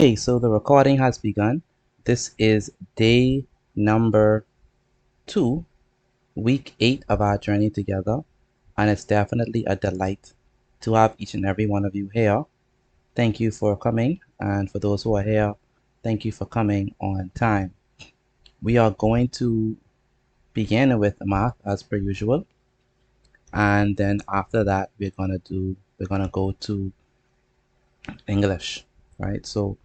Okay, so the recording has begun. This is day number 2, week 8 of our journey together, and it's definitely a delight to have each and every one of you here. Thank you for coming, and for those who are here, thank you for coming on time. We are going to begin with math as per usual, and then after that we're gonna go to English, right? So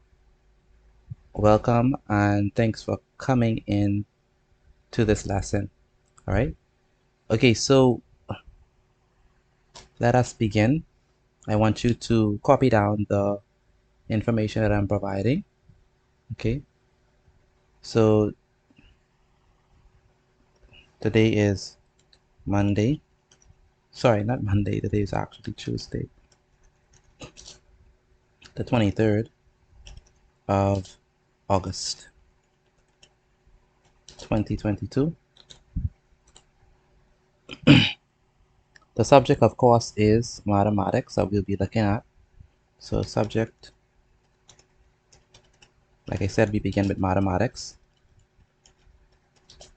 welcome and thanks for coming in to this lesson. All right. Okay, so let us begin. I want you to copy down the information that I'm providing. Okay. So today is Monday. Sorry, not Monday. Today is actually Tuesday, the 23rd of August, 2022. The subject, of course, is mathematics that we'll be looking at. So subject, like I said, we begin with mathematics.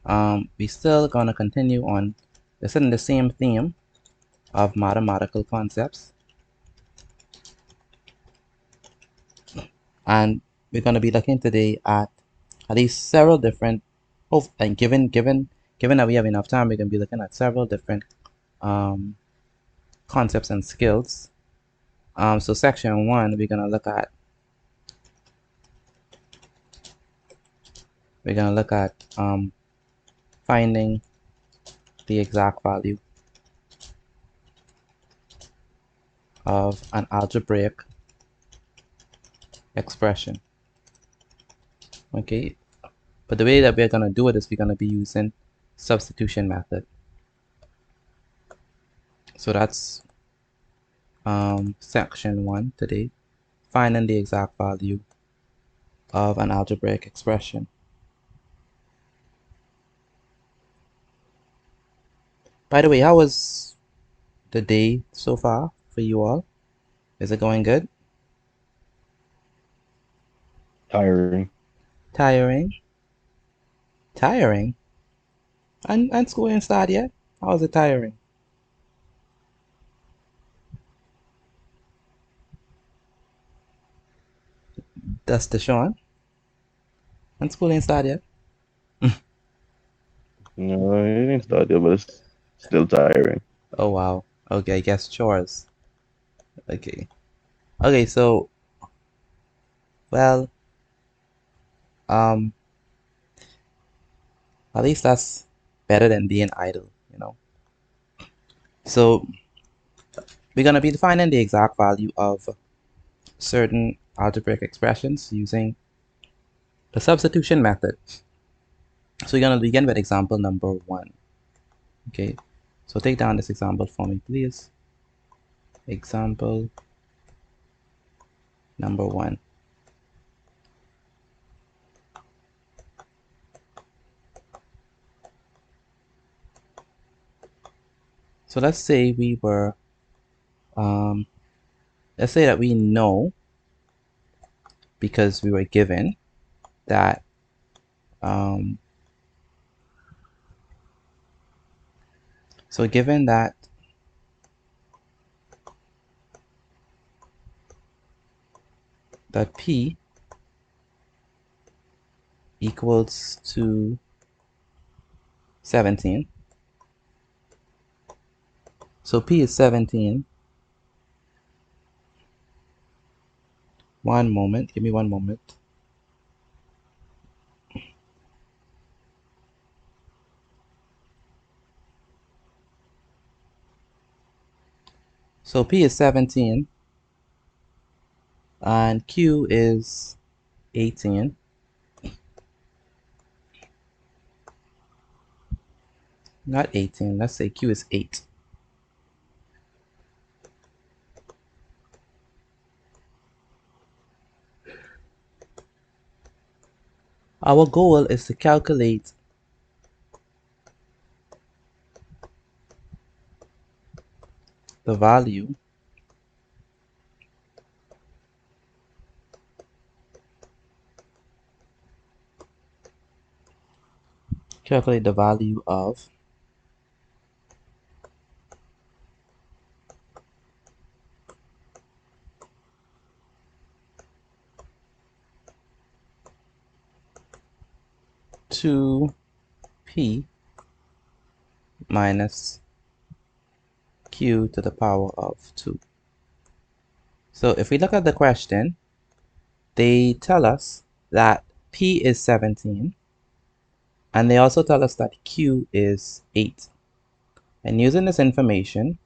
We still gonna continue on, it's in the same theme of mathematical concepts, and we're gonna be looking today at least several different. Oh, and given that we have enough time, we're gonna be looking at several different concepts and skills. So section 1, we're gonna look at finding the exact value of an algebraic expression. Okay, but the way that we're gonna do it is we're gonna be using substitution method. So that's section 1 today, finding the exact value of an algebraic expression. By the way, how was the day so far for you all? Is it going good? Tiring. Tiring? Tiring? And school ain't started yet? How is it tiring? That's Deshaun. And school ain't started yet? No, it didn't start yet, but it's still tiring. Oh wow. Okay, I guess chores. Okay. Okay, so well, um, at least that's better than being idle, you know. So we're gonna be defining the exact value of certain algebraic expressions using the substitution method. So we're gonna begin with example number 1. Okay, so take down this example for me, please. Example number 1. So let's say we were, let's say that we know, because we were given that so given that P equals to 17. So P is 17. One moment, give me one moment. So P is 17 and Q is 18. Not 18, let's say Q is 8. Our goal is to calculate the value calculate the value of 2p minus q to the power of 2. So if we look at the question, they tell us that p is 17, and they also tell us that q is 8. And using this information,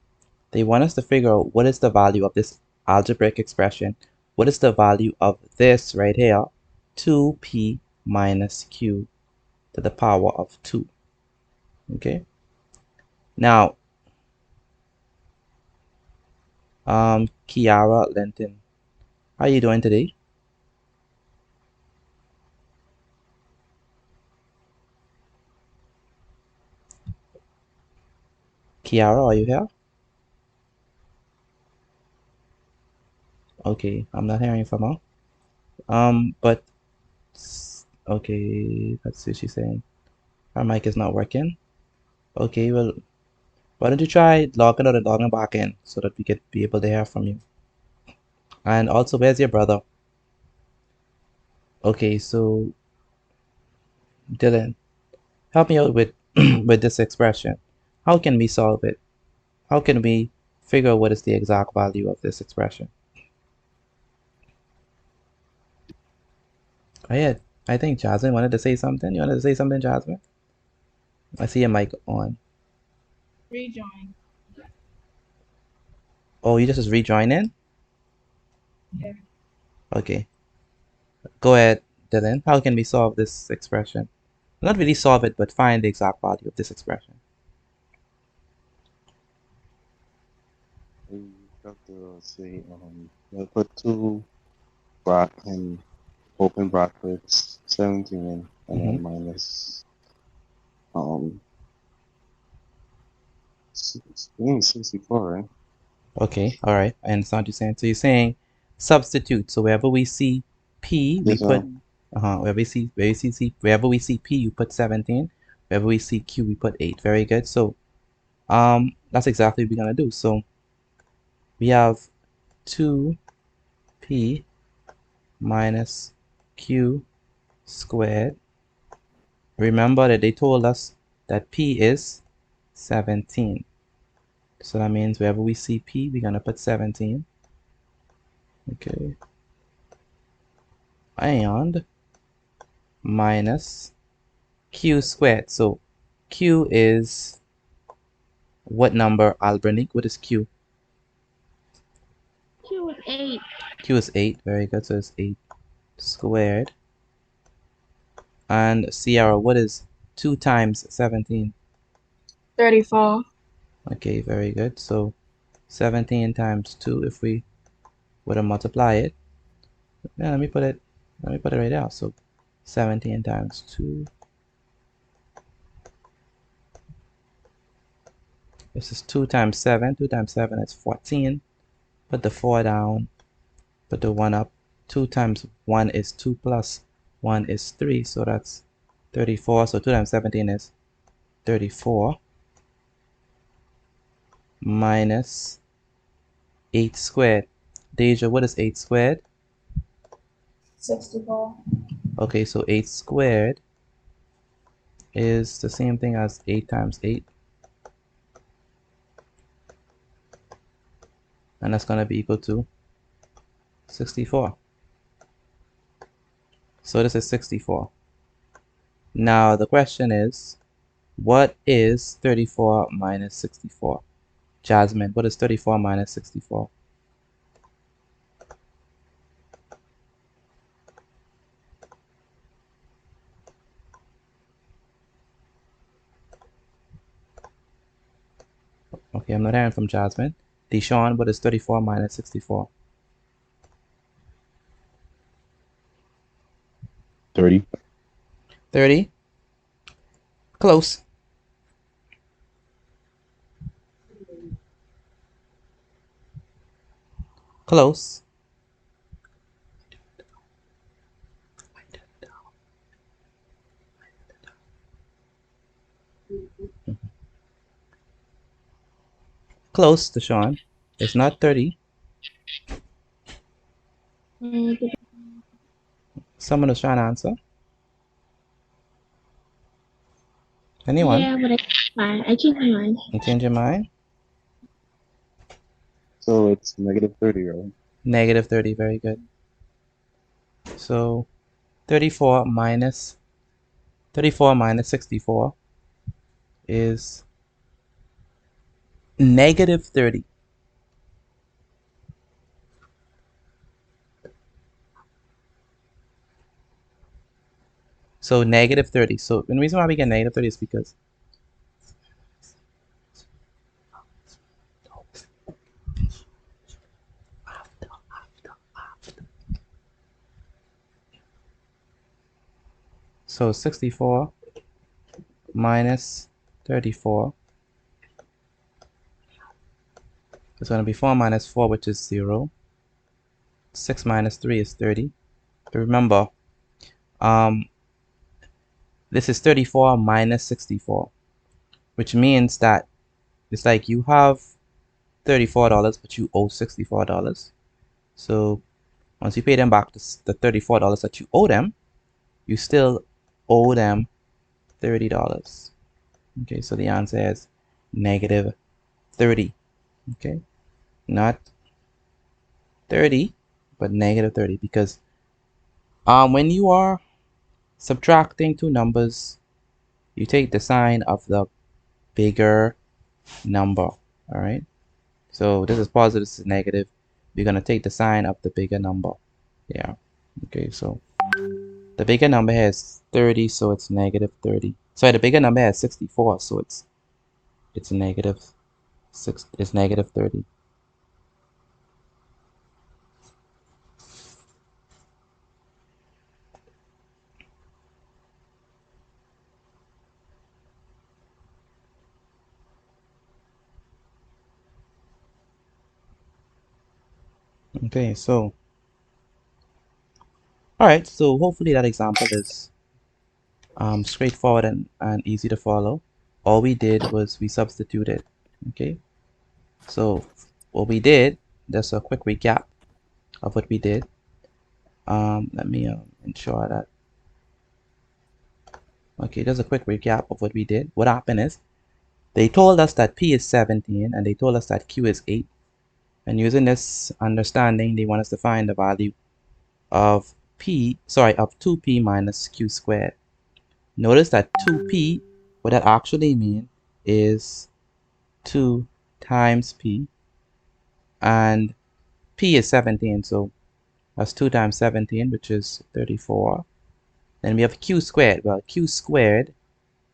they want us to figure out what is the value of this algebraic expression. What is the value of this right here? 2p minus q to the power of 2. Okay. Now, Kiara Linton, how are you doing today? Kiara, are you here? Okay, I'm not hearing from her. But okay, let's see what she's saying. Her mic is not working. Okay, well, why don't you try logging out and logging back in so that we could be able to hear from you? And also, where's your brother? Okay, so Dylan, help me out with with this expression. How can we solve it? How can we figure out what is the exact value of this expression? Oh yeah, I think Jasmine wanted to say something. You wanted to say something, Jasmine? I see your mic on. Rejoin. Oh, you just rejoining? Yeah. Okay. Go ahead, Dylan. How can we solve this expression? Not really solve it, but find the exact value of this expression. We got to say, we'll put two bra in open brackets, 17, and Hmm. then minus, um, 64, right? Okay, all right. I understand what you're saying. So you're saying substitute. So wherever we see P, we Yes, put wherever we see P, you put 17. Wherever we see Q, we put 8. Very good. So that's exactly what we're gonna do. So we have 2P minus Q squared. Remember that they told us that P is 17. So that means wherever we see P, we're gonna put 17. Okay. And minus Q squared. So Q is what number, Albanic? What is Q? Q is 8. Q is 8. Very good. So it's 8 squared. And Sierra, what is 2 times 17? 34. Okay, very good. So 17 times 2, if we were to multiply it, yeah, let me put it right out. So 17 times 2, this is 2 times 7. 2 times 7 is 14. Put the 4 down, put the 1 up. 2 times 1 is 2 plus 1 is 3, so that's 34. So 2 times 17 is 34 minus 8 squared. Deja, what is 8 squared? 64. Okay, so 8 squared is the same thing as 8 times 8, and that's going to be equal to 64. So this is 64. Now the question is, what is 34 minus 64? Jasmine, what is 34 minus 64? Okay, I'm not hearing from Jasmine. Deshaun, what is 34 minus 64? 30. 30? Close. Close. Close to Sean. It's not 30. Mm, Someone was trying to answer. Anyone? yeah, but it's fine. I changed my mind. You change your mind? So it's negative 30, right? Negative 30. Very good. So 34 minus 64 is negative 30. So negative 30. So the reason why we get negative 30 is because so 64 minus 34 is going to be 4 minus 4, which is 0. 6 minus 3 is 30. But remember, um, this is 34 minus 64, which means that it's like you have $34, but you owe $64. So once you pay them back the $34 that you owe them, you still owe them $30. Okay, so the answer is negative 30. Okay, not 30, but negative 30, because when you are subtracting two numbers, you take the sign of the bigger number. All right, so this is positive, this is negative. We're gonna take the sign of the bigger number. Yeah. Okay, so the bigger number has 30, so it's negative 30. Sorry, the bigger number has 64, so it's negative 6. It's negative 30. Okay, so all right, so hopefully that example is straightforward and easy to follow. All we did was we substituted. Okay, so what we did, just a quick recap of what we did. Let me ensure that. Okay, just a quick recap of what we did. What happened is they told us that P is 17 and they told us that Q is 8. And using this understanding, they want us to find the value of of 2P minus Q squared. Notice that 2P, what that actually means is 2 times P, and P is 17, so that's 2 times 17, which is 34. Then we have Q squared. Well, Q squared,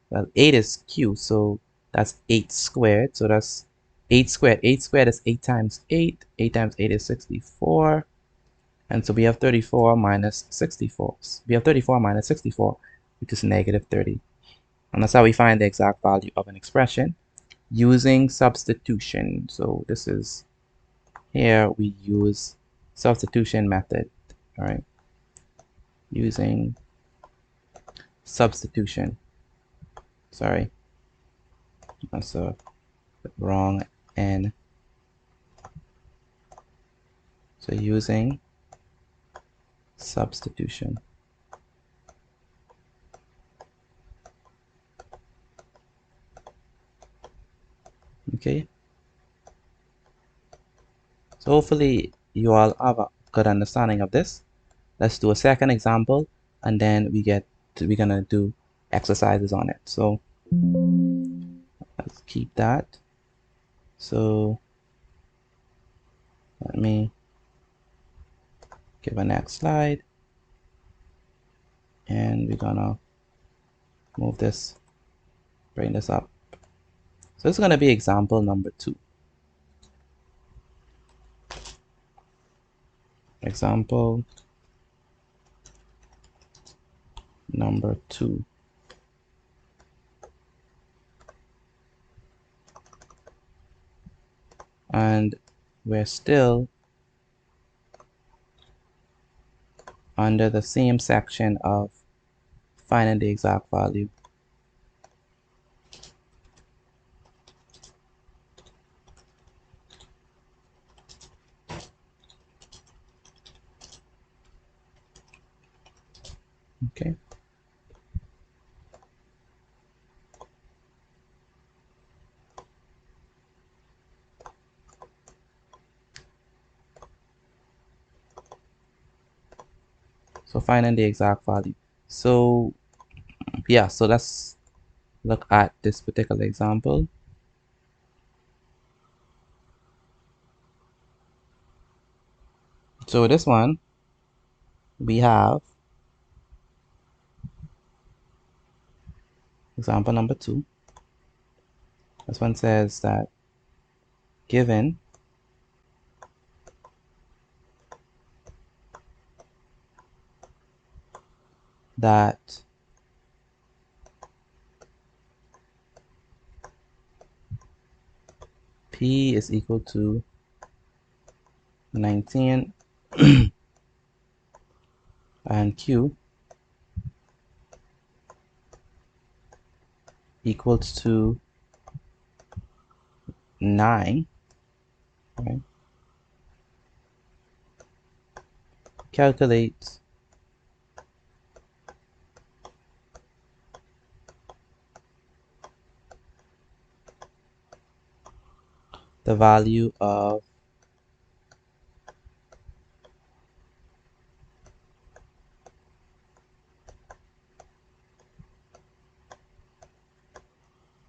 well, 8 is Q, so that's 8 squared. So that's 8 squared. 8 squared is 8 times 8. 8 times 8 is 64. And so we have 34 minus 64. We have 34 minus 64, which is negative 30. And that's how we find the exact value of an expression using substitution. So this is, here we use substitution method, all right? Using substitution. Sorry, that's a wrong N. So using substitution. Okay, so hopefully you all have a good understanding of this. Let's do a second example, and then we're gonna do exercises on it. So let's keep that. So let me give a next slide, and we're gonna move this, bring this up. So it's gonna be example number 2. Example number 2. And we're still under the same section of finding the exact value. Okay. So finding the exact value. So yeah, so let's look at this particular example. So this one, we have example number 2. This one says that given that P is equal to 19 and Q equals to 9, right? Calculate the value of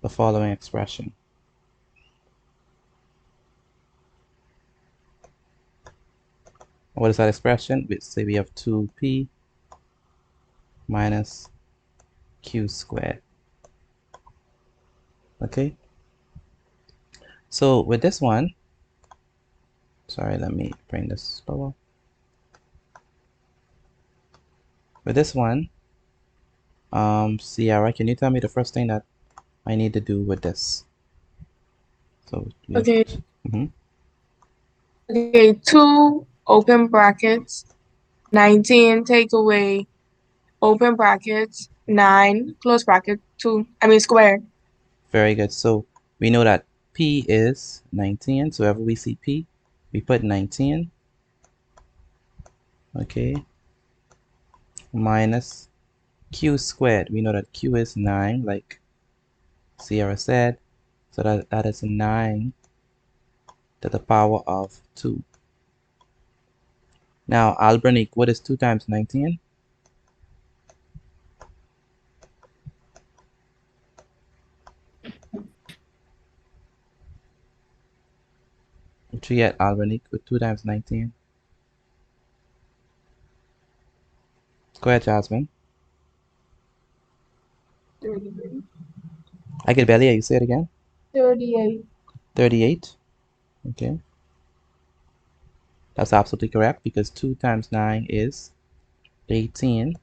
the following expression. What is that expression? We say we have 2P minus Q squared. Okay. So with this one, sorry, let me bring this lower. With this one, Sierra, can you tell me the first thing that I need to do with this? So we have Okay. mhm. Okay, 2 open brackets, 19 take away open brackets, 9 close bracket, 2, square. Very good. So we know that P is 19. So wherever we see P, we put 19. Okay. Minus Q squared. We know that Q is 9, like Sierra said. So that is 9 to the power of 2. Now, Albernic, what is 2 times 19? What you get, Albernic, with 2 times 19? Go ahead, Jasmine. I can barely hear you. Say it again. 38. 38. Okay. That's absolutely correct because 2 times 9 is 18.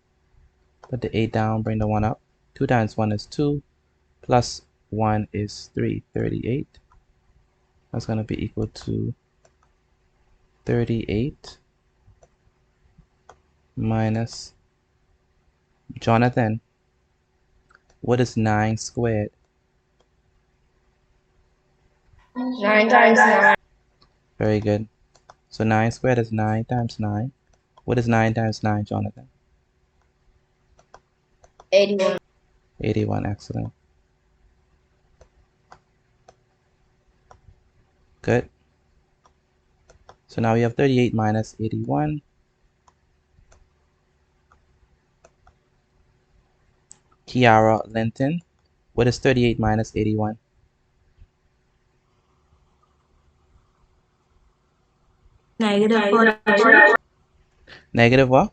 Put the 8 down, bring the 1 up. 2 times 1 is 2, plus 1 is 3, 38. That's going to be equal to 38 minus Jonathan. What is 9 squared? 9 times 9. Very good. So 9 squared is 9 times 9. What is 9 times 9, Jonathan? 81. 81. Excellent. Good. So now we have 38 minus 81. Kiara Linton. What is 38 minus 81? Negative 43. Negative what?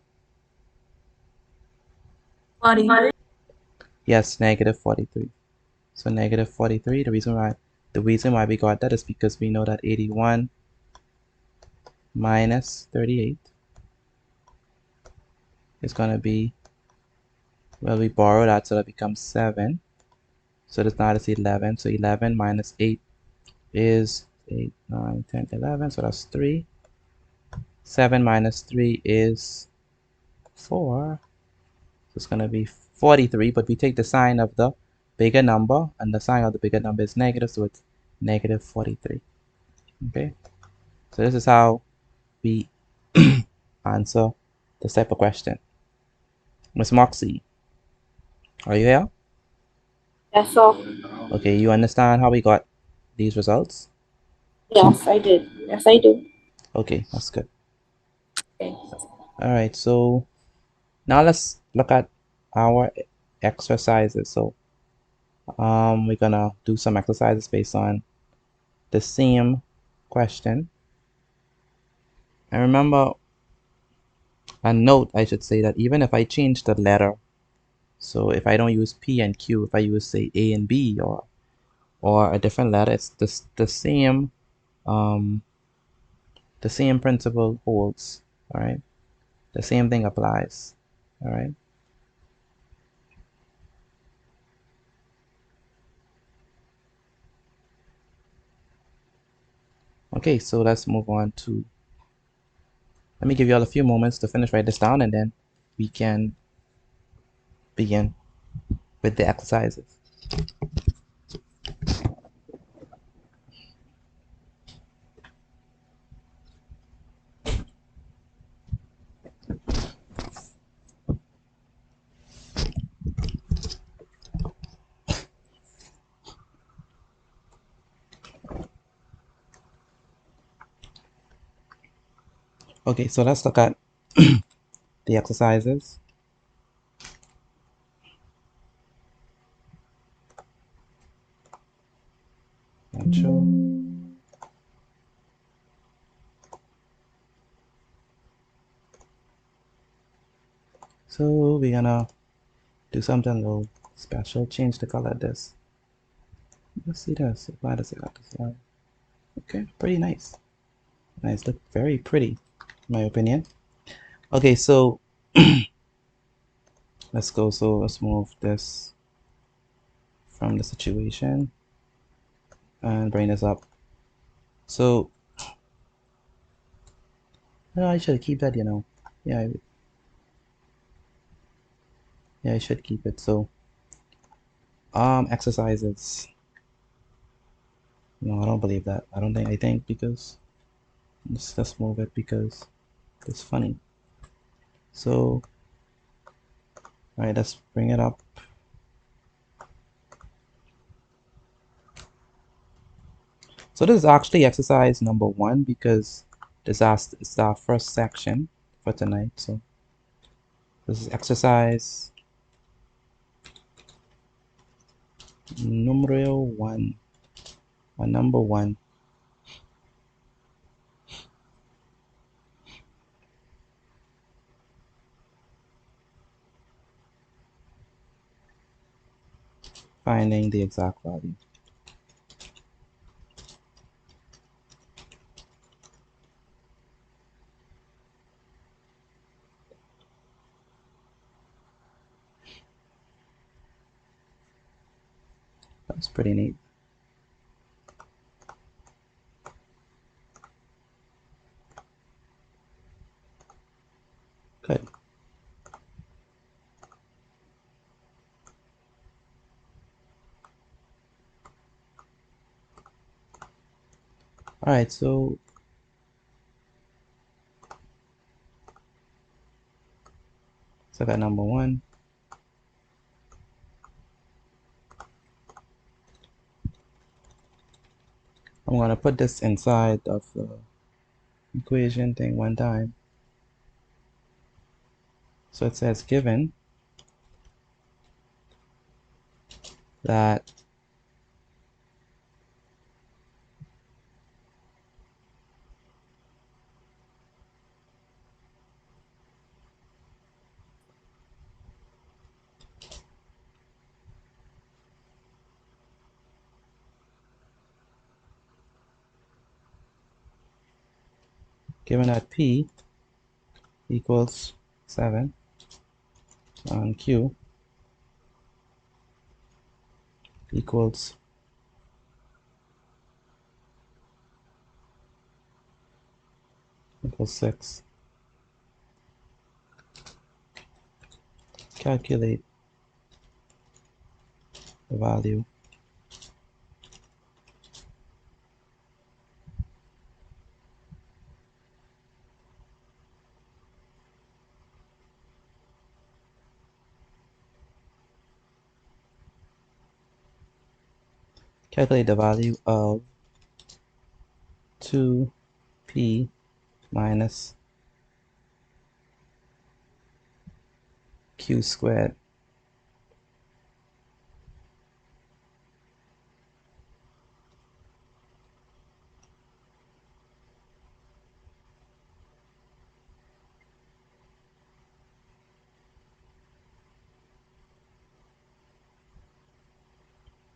40. Yes, negative 43. So negative 43, the reason why we got that is because we know that 81 minus 38 is going to be, well, we borrow that, so that becomes 7. So this now is 11. So 11 minus 8 is 8, 9, 10, 11. So that's 3. 7 minus 3 is 4. So it's going to be 43, but we take the sign of the bigger number, and the sign of the bigger number is negative, so it's negative 43. Okay, so this is how we answer this type of question. Miss Moxie, are you here? Yes, so Okay, you understand how we got these results? yes, I did. Yes, I do. Okay, that's good. Okay. All right, so now let's look at our exercises. So we're gonna do some exercises based on the same question. And remember, a note, I should say that even if I change the letter, so if I don't use P and Q, if I use say A and B or a different letter, it's um, the same principle holds. All right, the same thing applies. All right. Okay, so let's move on to. Let me give you all a few moments to finish write this down, and then we can begin with the exercises. Okay, so let's look at the exercises. Intro. So we're gonna do something a little special. Change the color of this. Let's see this. Why does it got this line? Okay, pretty nice. Nice, look very pretty, in my opinion. Okay, so let's go. So let's move this from the situation and bring this up. So no, I should keep that, you know. Yeah, yeah, I should keep it. So exercises. No, I don't believe that. I think because let's move it because it's funny. So all right, let's bring it up. So this is actually exercise number 1 because it's our first section for tonight. So this is exercise numero 1 or number 1. Finding the exact value. That's pretty neat. Good. All right, so I got number 1. I'm gonna put this inside of the equation thing one time. So it says given that P equals 7 and Q equals 6. Calculate the value Calculate the value of 2p minus q squared.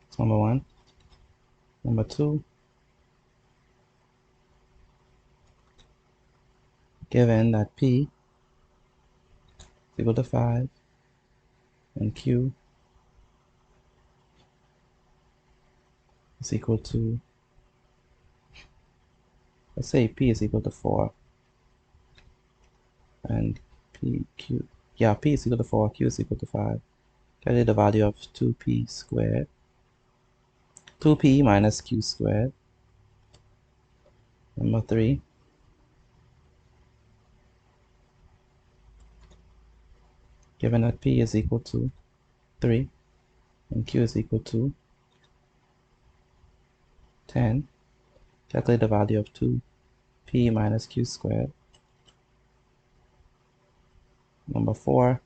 That's number one. Number two, given that p is equal to 5 and q is equal to, let's say p is equal to 4 and p is equal to 4, q is equal to 5. Calculate the value of 2p squared, 2p minus q squared. Number three, given that p is equal to 3 and q is equal to 10, calculate the value of 2p minus q squared. Number four,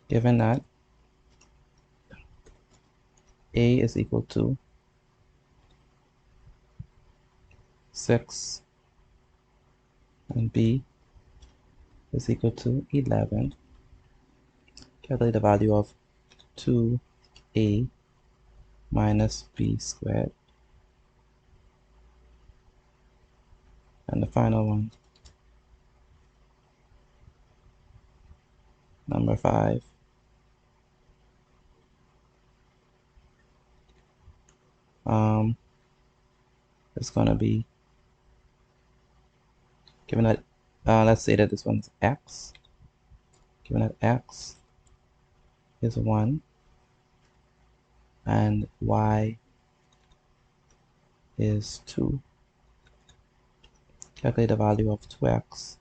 given that a is equal to 6 and b is equal to 11, calculate the value of 2a minus b squared. And the final one, number five, it's going to be, given that, let's say that this one's x, given that x is 1 and y is 2, calculate the value of 2x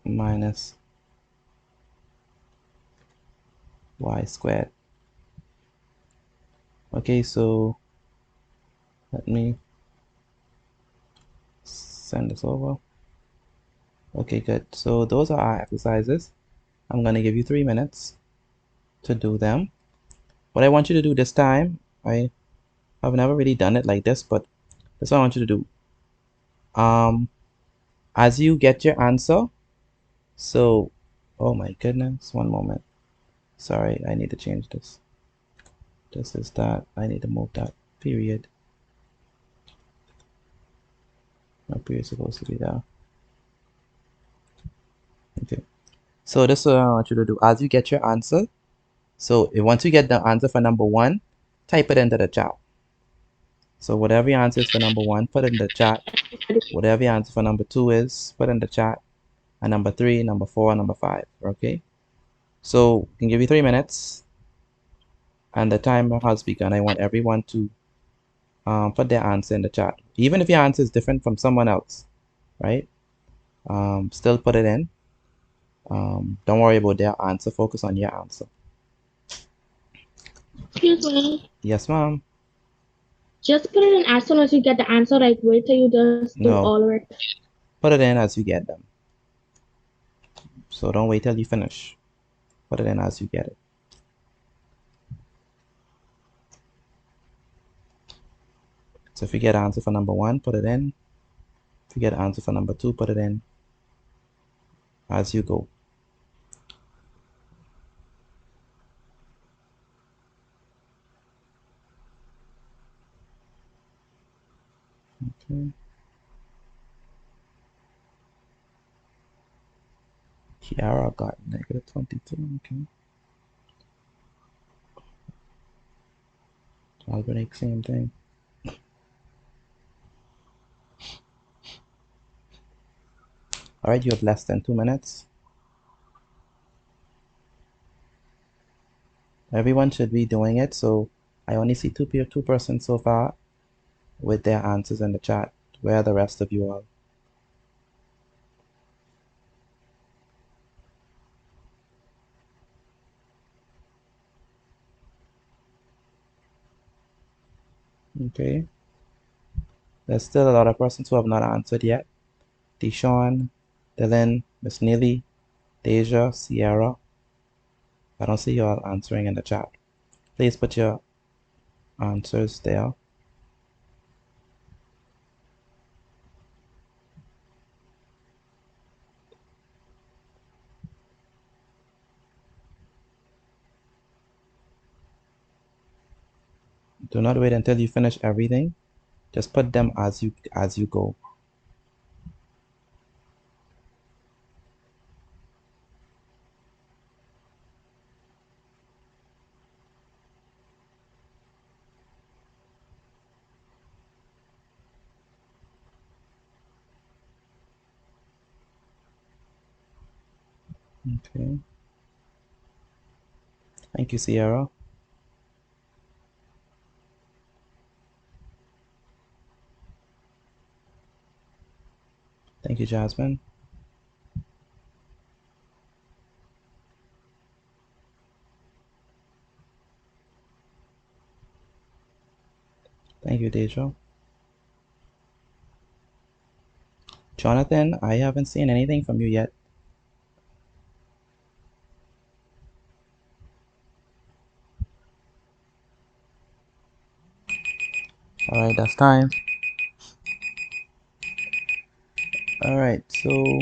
minus y squared. Okay, so let me send this over. Okay, good. So those are our exercises. I'm going to give you 3 minutes to do them. What I want you to do this time, I have never really done it like this, but that's what I want you to do. As you get your answer, so, oh my goodness, one moment. Sorry, I need to change this. This is that. I need to move that period. My period is supposed to be there. Okay. So this is what I want you to do. As you get your answer, so once you get the answer for number one, type it into the chat. So whatever your answer is for number one, put it in the chat. Whatever your answer for number two is, put in the chat. And number three, number four, number five. Okay. So I can give you 3 minutes. And the timer has begun. I want everyone to put their answer in the chat. Even if your answer is different from someone else, right? Still put it in. Don't worry about their answer. Focus on your answer. Excuse me. Yes, ma'am. Just put it in as soon as you get the answer. Like wait till you just do No. all of it. Put it in as you get them. So don't wait till you finish. Put it in as you get it. So if you get an answer for number one, put it in. If you get an answer for number two, put it in as you go. Okay. Kiara got -22. Okay. Albanic, same thing. All right, you have less than 2 minutes. Everyone should be doing it. So I only see two persons so far with their answers in the chat. Where are the rest of you all? Okay. There's still a lot of persons who have not answered yet. Deshawn, Dylan, Miss Neely, Deja, Sierra. I don't see you all answering in the chat. Please put your answers there. Do not wait until you finish everything. Just put them as you go. Okay. Thank you, Sierra. Thank you, Jasmine. Thank you, Deja. Jonathan, I haven't seen anything from you yet. All right, that's time. All right, so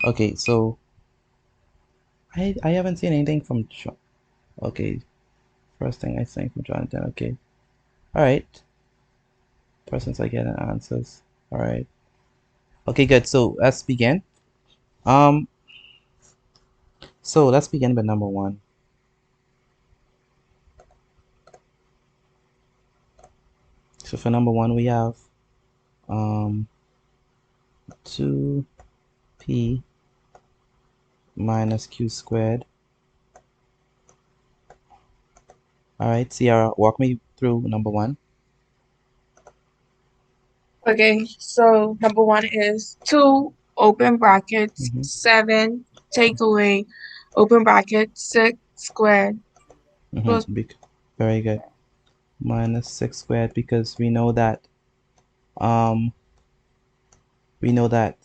okay, so I haven't seen anything from okay. First thing I think from Jonathan. Okay. All right. Persons are getting answers. All right. Okay, good. So let's begin. Um, so let's begin with number one. So for number one, we have 2p minus q squared. All right, Sierra, walk me through number one. Okay, so number one is 2 open brackets, Mm-hmm. 7 take away open bracket 6 squared plus. Mm-hmm. Very good. Minus 6 squared because um we know that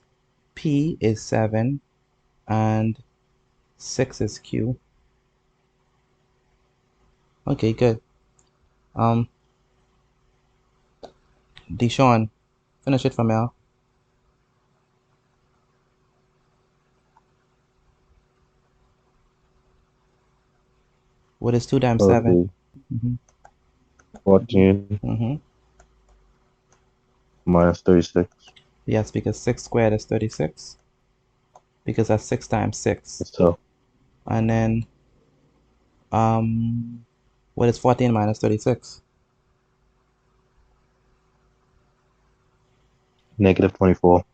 p is 7 and 6 is q. Okay, good. Deshawn, finish it for me. What is 2 times 7? Okay. Mm-hmm. 14 Mm-hmm. minus 36. Yes, because 6 squared is 36. Because that's 6 times 6. So And then, what is 14 minus 36? negative 24.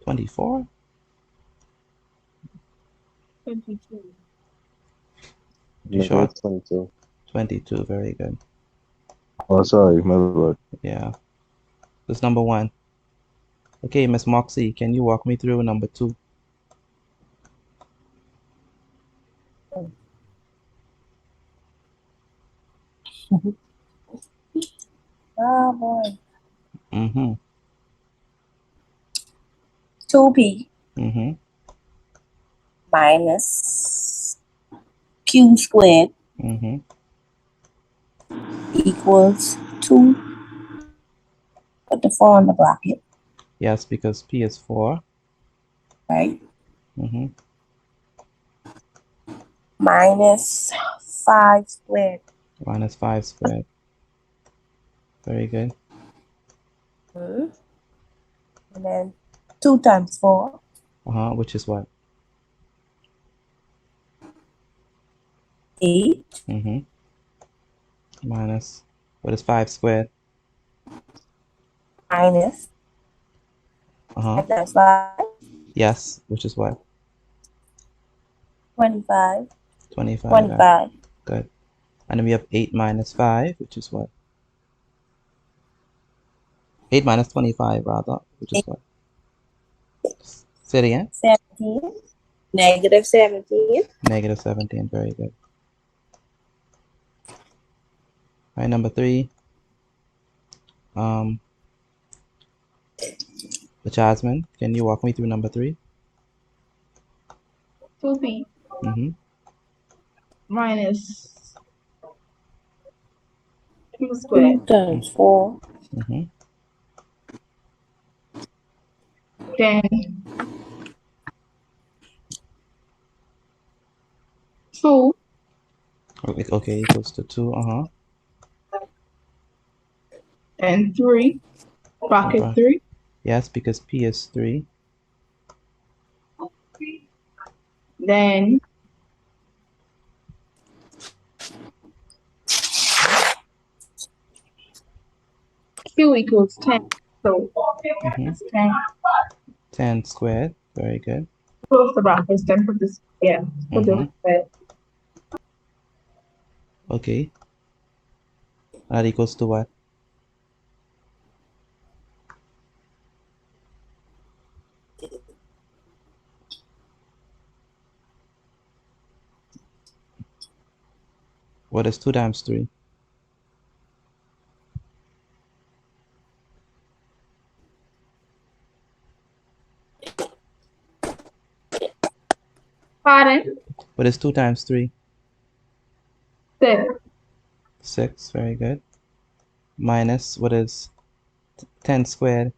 24? 22. You sure? Negative 22. 22, very good. Oh, sorry, my bad. Yeah. That's number one. Okay, Miss Moxie, can you walk me through number two? Oh boy. Mm-hmm. 2p Mm-hmm. minus q squared Mm-hmm. equals 2. Put the 4 in the bracket, Yes, because P is 4. right? Mm-hmm. Minus 5 squared. Minus 5 squared. Very good. And then 2 times 4. Uh-huh, which is what? 8. Mm-hmm. Minus, what is 5 squared? Minus Uh-huh. 5 times 5. Yes, which is what? 25. 25. 25. Good. And then we have 8 minus 5, which is what? 8 minus 25, rather, which is 8, what? Say it again. 17. Negative 17. Negative 17. Very good. All right, number 3. Jasmine, can you walk me through number 3? 2b Mm-hmm. minus q 2 squared. times 4. Mm-hmm. Then 2 Okay, equals to 2. and 3, bracket Right. 3. Yes, because P is 3. Then q equals 10. So Mm-hmm. it's 10. 10 squared. Very good. Close the brackets, then put this, yeah, put Mm-hmm. the square. Okay. That equals to what? What is 2 times 3? Pardon? What is 2 times 3? 6. 6. Very good. Minus, what is 10 squared?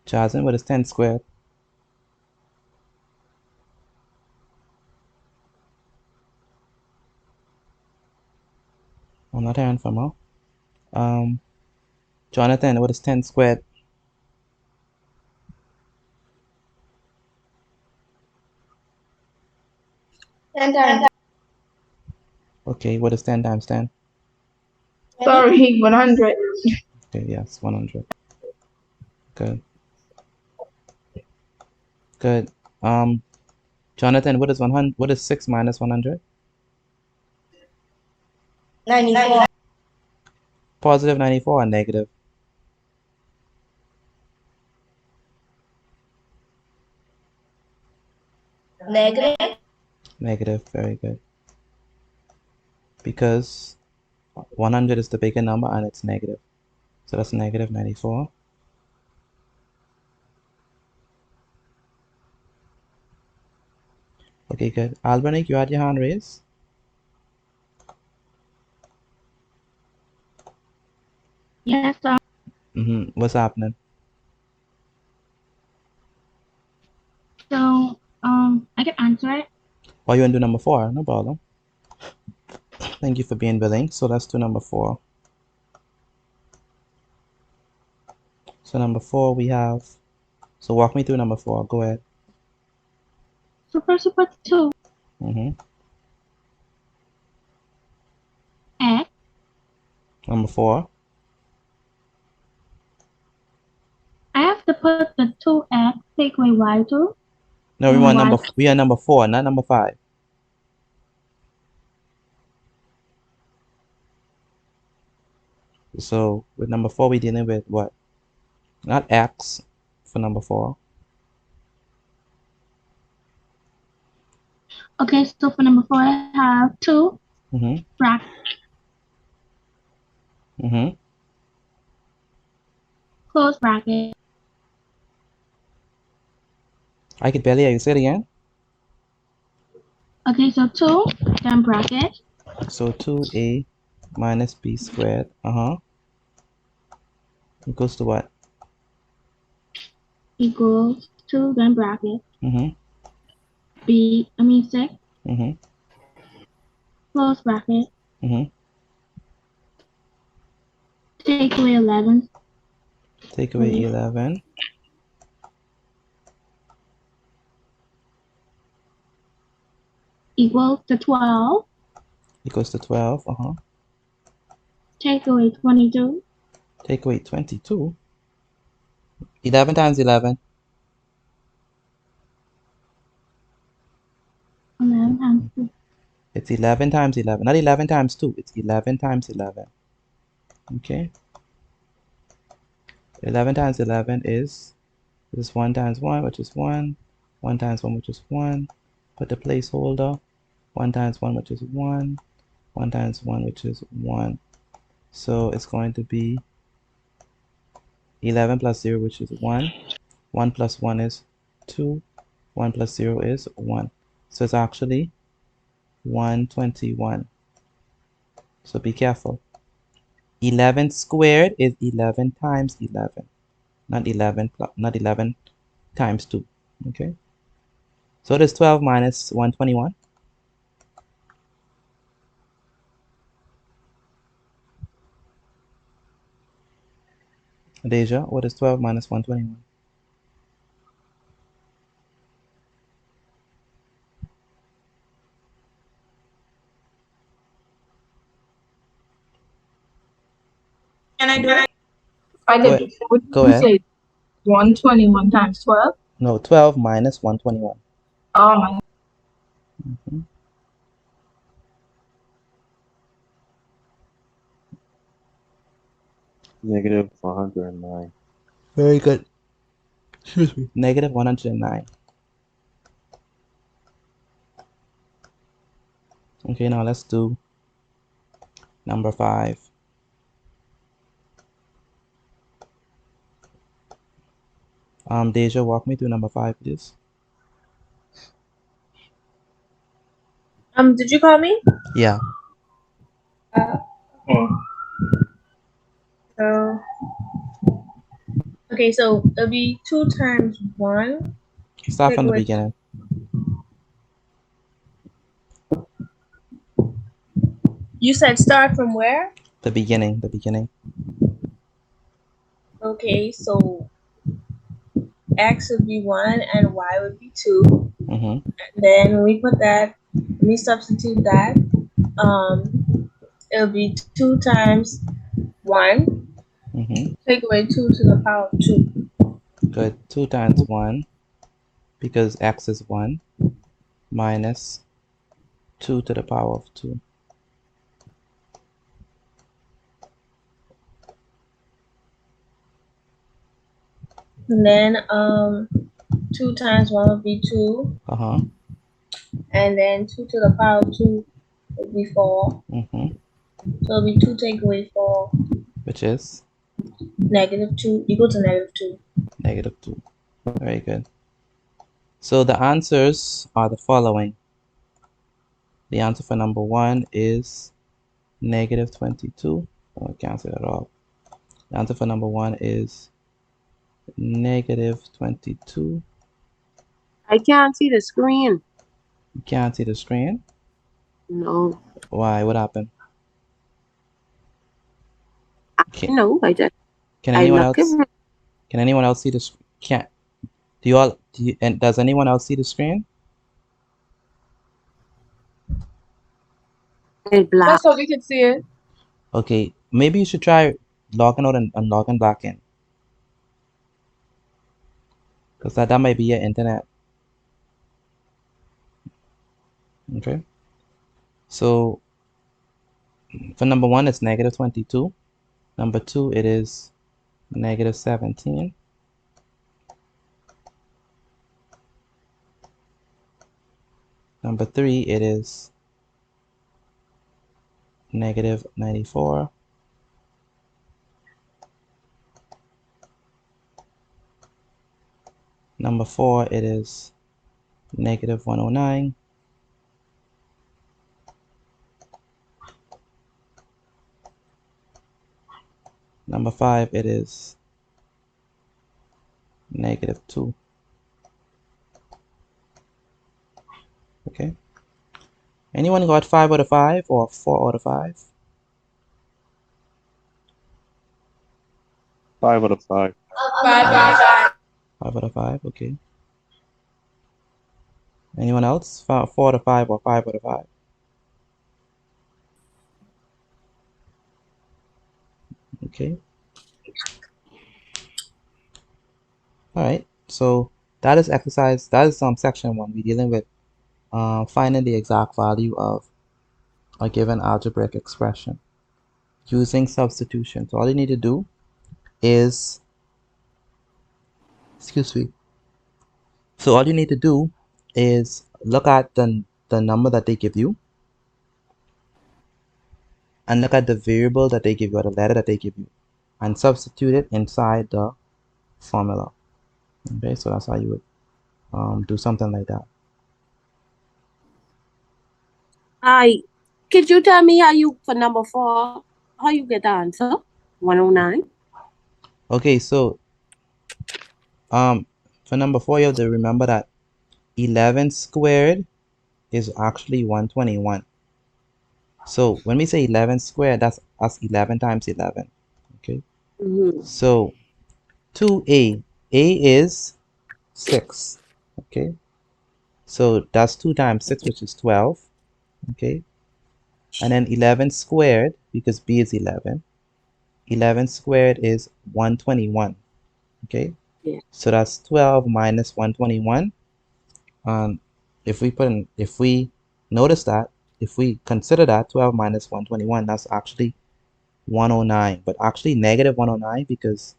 Jasmine, what is 10 squared? I'm not hearing from her. Jonathan, what is 10 squared? 10 times. Okay, what is 10 times 10? Sorry, 100. Okay, yes, 100. Good. Good. Jonathan, what is 100? What is 6 minus 100? 94. Positive 94 or negative? Negative. Negative. Very good. Because 100 is the bigger number and it's negative. So that's negative 94. Okay, good. Albanic, you had your hand raised? Yes, What's happening? so I can answer it. Oh, you want to do number 4? No problem. Thank you for being willing. So let's do number 4. So number 4 we have. So walk me through number 4. Go ahead. So first you put 2 Mm-hmm. x. Number 4. I have to put the 2x, take away y2, No, and we are number 4, not number 5. So with number 4 we're dealing with what? Not x for number 4. Okay, so for number 4 I have 2 Mm-hmm. bracket Mm-hmm. close bracket. I could barely hear you. Say it again. Okay, so 2 then bracket So 2a minus b squared. Equals to what? equals 2 then bracket Mm-hmm. 6 Mm-hmm. close bracket, Mm-hmm. take away 11 Take away 11 equals to 12, equals to 12. take away 22, Take away 22. 11 times 11. 11 times 2. It's 11 times 11. Not 11 times 2. It's 11 times 11. Okay. 11 times 11 is, this is 1 times 1, which is 1. 1 times 1, which is 1. Put the placeholder. 1 times 1, which is 1. 1 times 1, which is 1. So it's going to be 11 plus 0, which is 1. 1 plus 1 is 2. 1 plus 0 is 1. So it's actually 121. So be careful. 11 squared is 11 times 11, not 11 times 2. Okay. So it is 12 minus 121. Deja, what is 12 minus 121? Can I do it? I Go did. ahead. What Go did you ahead. say? 121 times 12? No, 12 minus 121. Oh my. Mhm. Negative 109. Very good. Excuse me. Negative 109. Okay, now let's do number 5. Deja, walk me through number 5, please. Did you call me? Yeah. Okay. So, okay, so it'll be 2 times 1. Start Take from the away. beginning. You said start from where? The beginning. The beginning. Okay, so x would be 1 and y would be 2. Mm-hmm. Then when we put that, we substitute that. It'll be 2 times 1. Mm-hmm. Take away 2 to the power of 2. Good. 2 times 1, because x is 1, minus 2 to the power of 2. And then 2 times 1 would be 2. Uh-huh. And then 2 to the power of 2 would be 4. Mm-hmm. So it'll be 2 take away 4. Which is Negative 2 equal to negative 2. negative 2. Very good. So the answers are the following. The answer for number 1 is negative 22. Oh, I can't say that all. The answer for number 1 is negative 22. I can't see the screen. You can't see the screen? No, Why? What happened? I Can, know. can I anyone lock else? it. Can anyone else see the screen? Can't. Do you all? And does anyone else see the screen? It black. Just so we can see it. Okay, maybe you should try logging out and logging back in, because that might be your internet. Okay. So for number 1, it's negative 22. Number 2, it is negative 17. Number 3, it is negative 94. Number 4, it is negative 109. Number 5, it is negative 2. Okay. Anyone got 5 out of 5 or 4 out of 5? 5 out of 5. 5. 5 out of 5. Okay. Anyone else? 4 out of 5 or 5 out of 5? Okay. All right. So that is exercise. That is section 1. We're dealing with finding the exact value of a given algebraic expression using substitution. So all you need to do is Excuse me. So all you need to do is look at the number that they give you and look at the variable that they give you or the letter that they give you and substitute it inside the formula. Okay, so that's how you would do something like that. I could you tell me how you for number 4? How you get the answer? 109. Okay, so for number 4 you have to remember that 11 squared is actually 121. So when we say 11 squared, that's us 11 times 11. Okay, Mm-hmm. so 2a, a is 6. Okay, so that's 2 times 6, which is 12. Okay, and then 11 squared, because b is 11, 11 squared is 121. Okay, Yeah. so that's 12 minus 121. If we notice that, if we consider that 12 minus 121, that's actually 109, but actually negative 109 because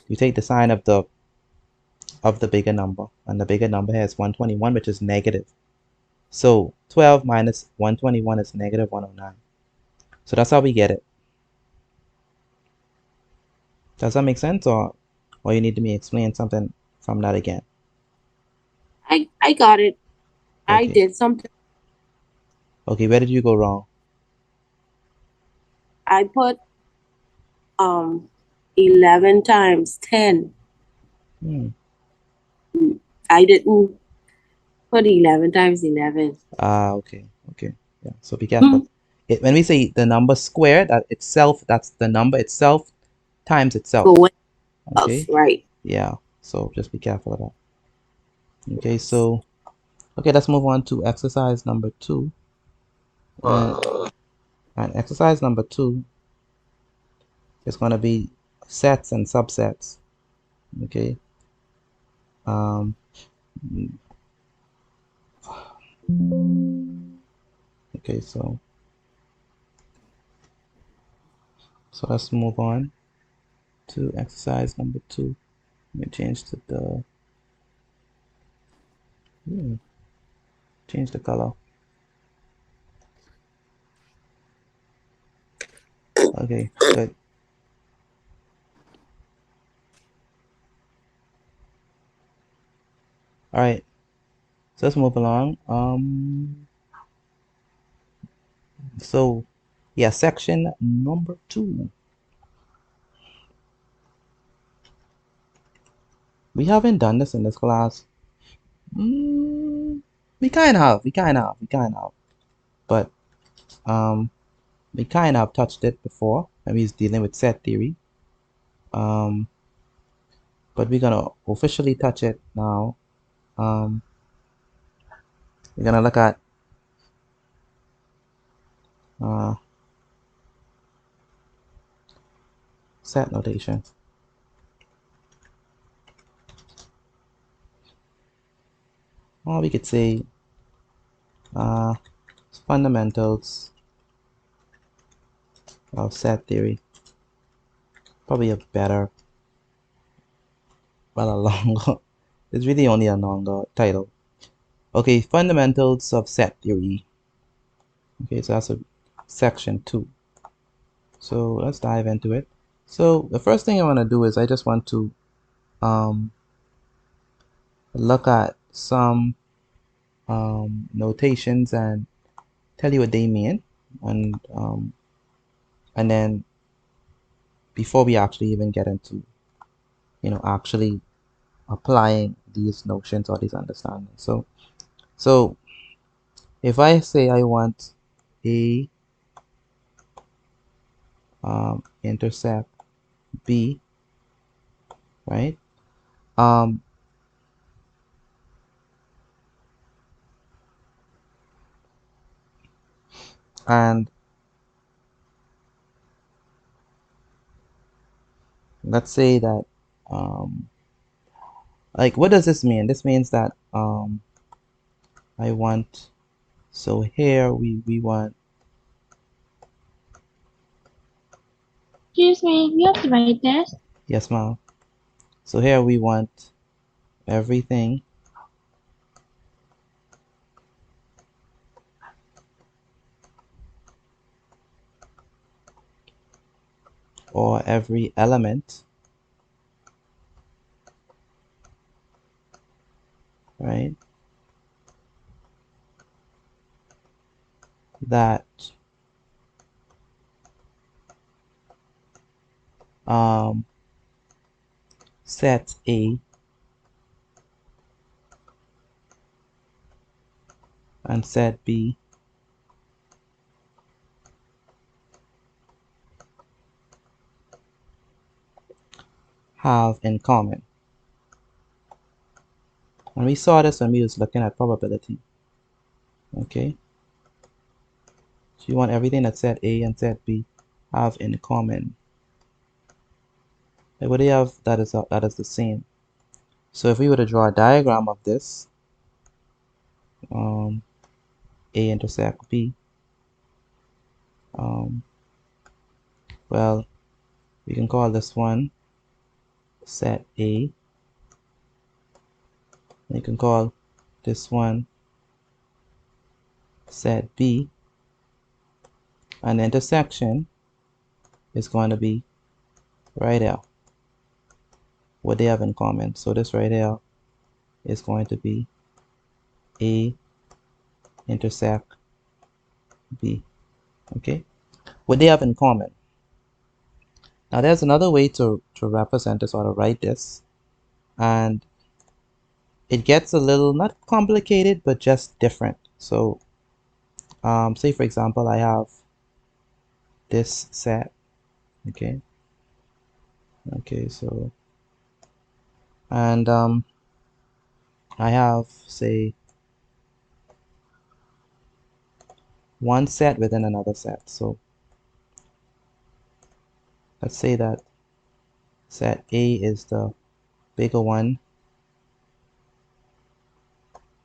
you take the sign of the bigger number, and the bigger number has 121, which is negative. So 12 minus 121 is negative 109. So that's how we get it. Does that make sense, or you need me explain something from that again? I got it. I Okay. did something. Okay, where did you go wrong? I put um 11 times 10. Hmm. I didn't put 11 times 11. Okay. Okay. Yeah. So be careful. When we say the number squared, that itself, that's the number itself times itself. Going up, Okay. right. Yeah. So just be careful of that. Okay. So okay, let's move on to exercise number 2. And exercise number 2 is going to be sets and subsets. Okay. Um. Okay. So let's move on to exercise number 2. Let me change to the change the color. Okay, good. All right, so let's move along. So yeah, section number 2. We haven't done this in this class. We kind of, but um, we kind of touched it before when we was dealing with set theory. Um, but we're gonna officially touch it now. Um, we're gonna look at uh, set notation. Or we could say uh, fundamentals of set theory. Probably a better, well, a longer. It's really only a longer title. Okay, fundamentals of set theory. Okay, so that's a section 2. So let's dive into it. So the first thing I want to do is I just want to um, look at some notations and tell you what they mean, and then before we actually even get into actually applying these notions or these understandings. So if I say I want A intercept B, right? Um, and let's say that like, what does this mean? This means that I want, so here we want, Excuse me, we have to write this. yes ma'am. So here we want everything or every element, right, that set A and set B have in common. And we saw this when we was looking at probability. Okay, so you want everything that set A and set B have in common. Like what do you have that is the same? So if we were to draw a diagram of this, A intersect B, well, we can call this one set A. You can call this one set B, and the intersection is going to be right here. What they have in common. So this right here is going to be A intersect B. Okay, what they have in common. Now there's another way to represent this or to write this, and it gets a little not complicated but just different. So say for example I have this set. Okay, so and I have say one set within another set. So let's say that set A is the bigger one,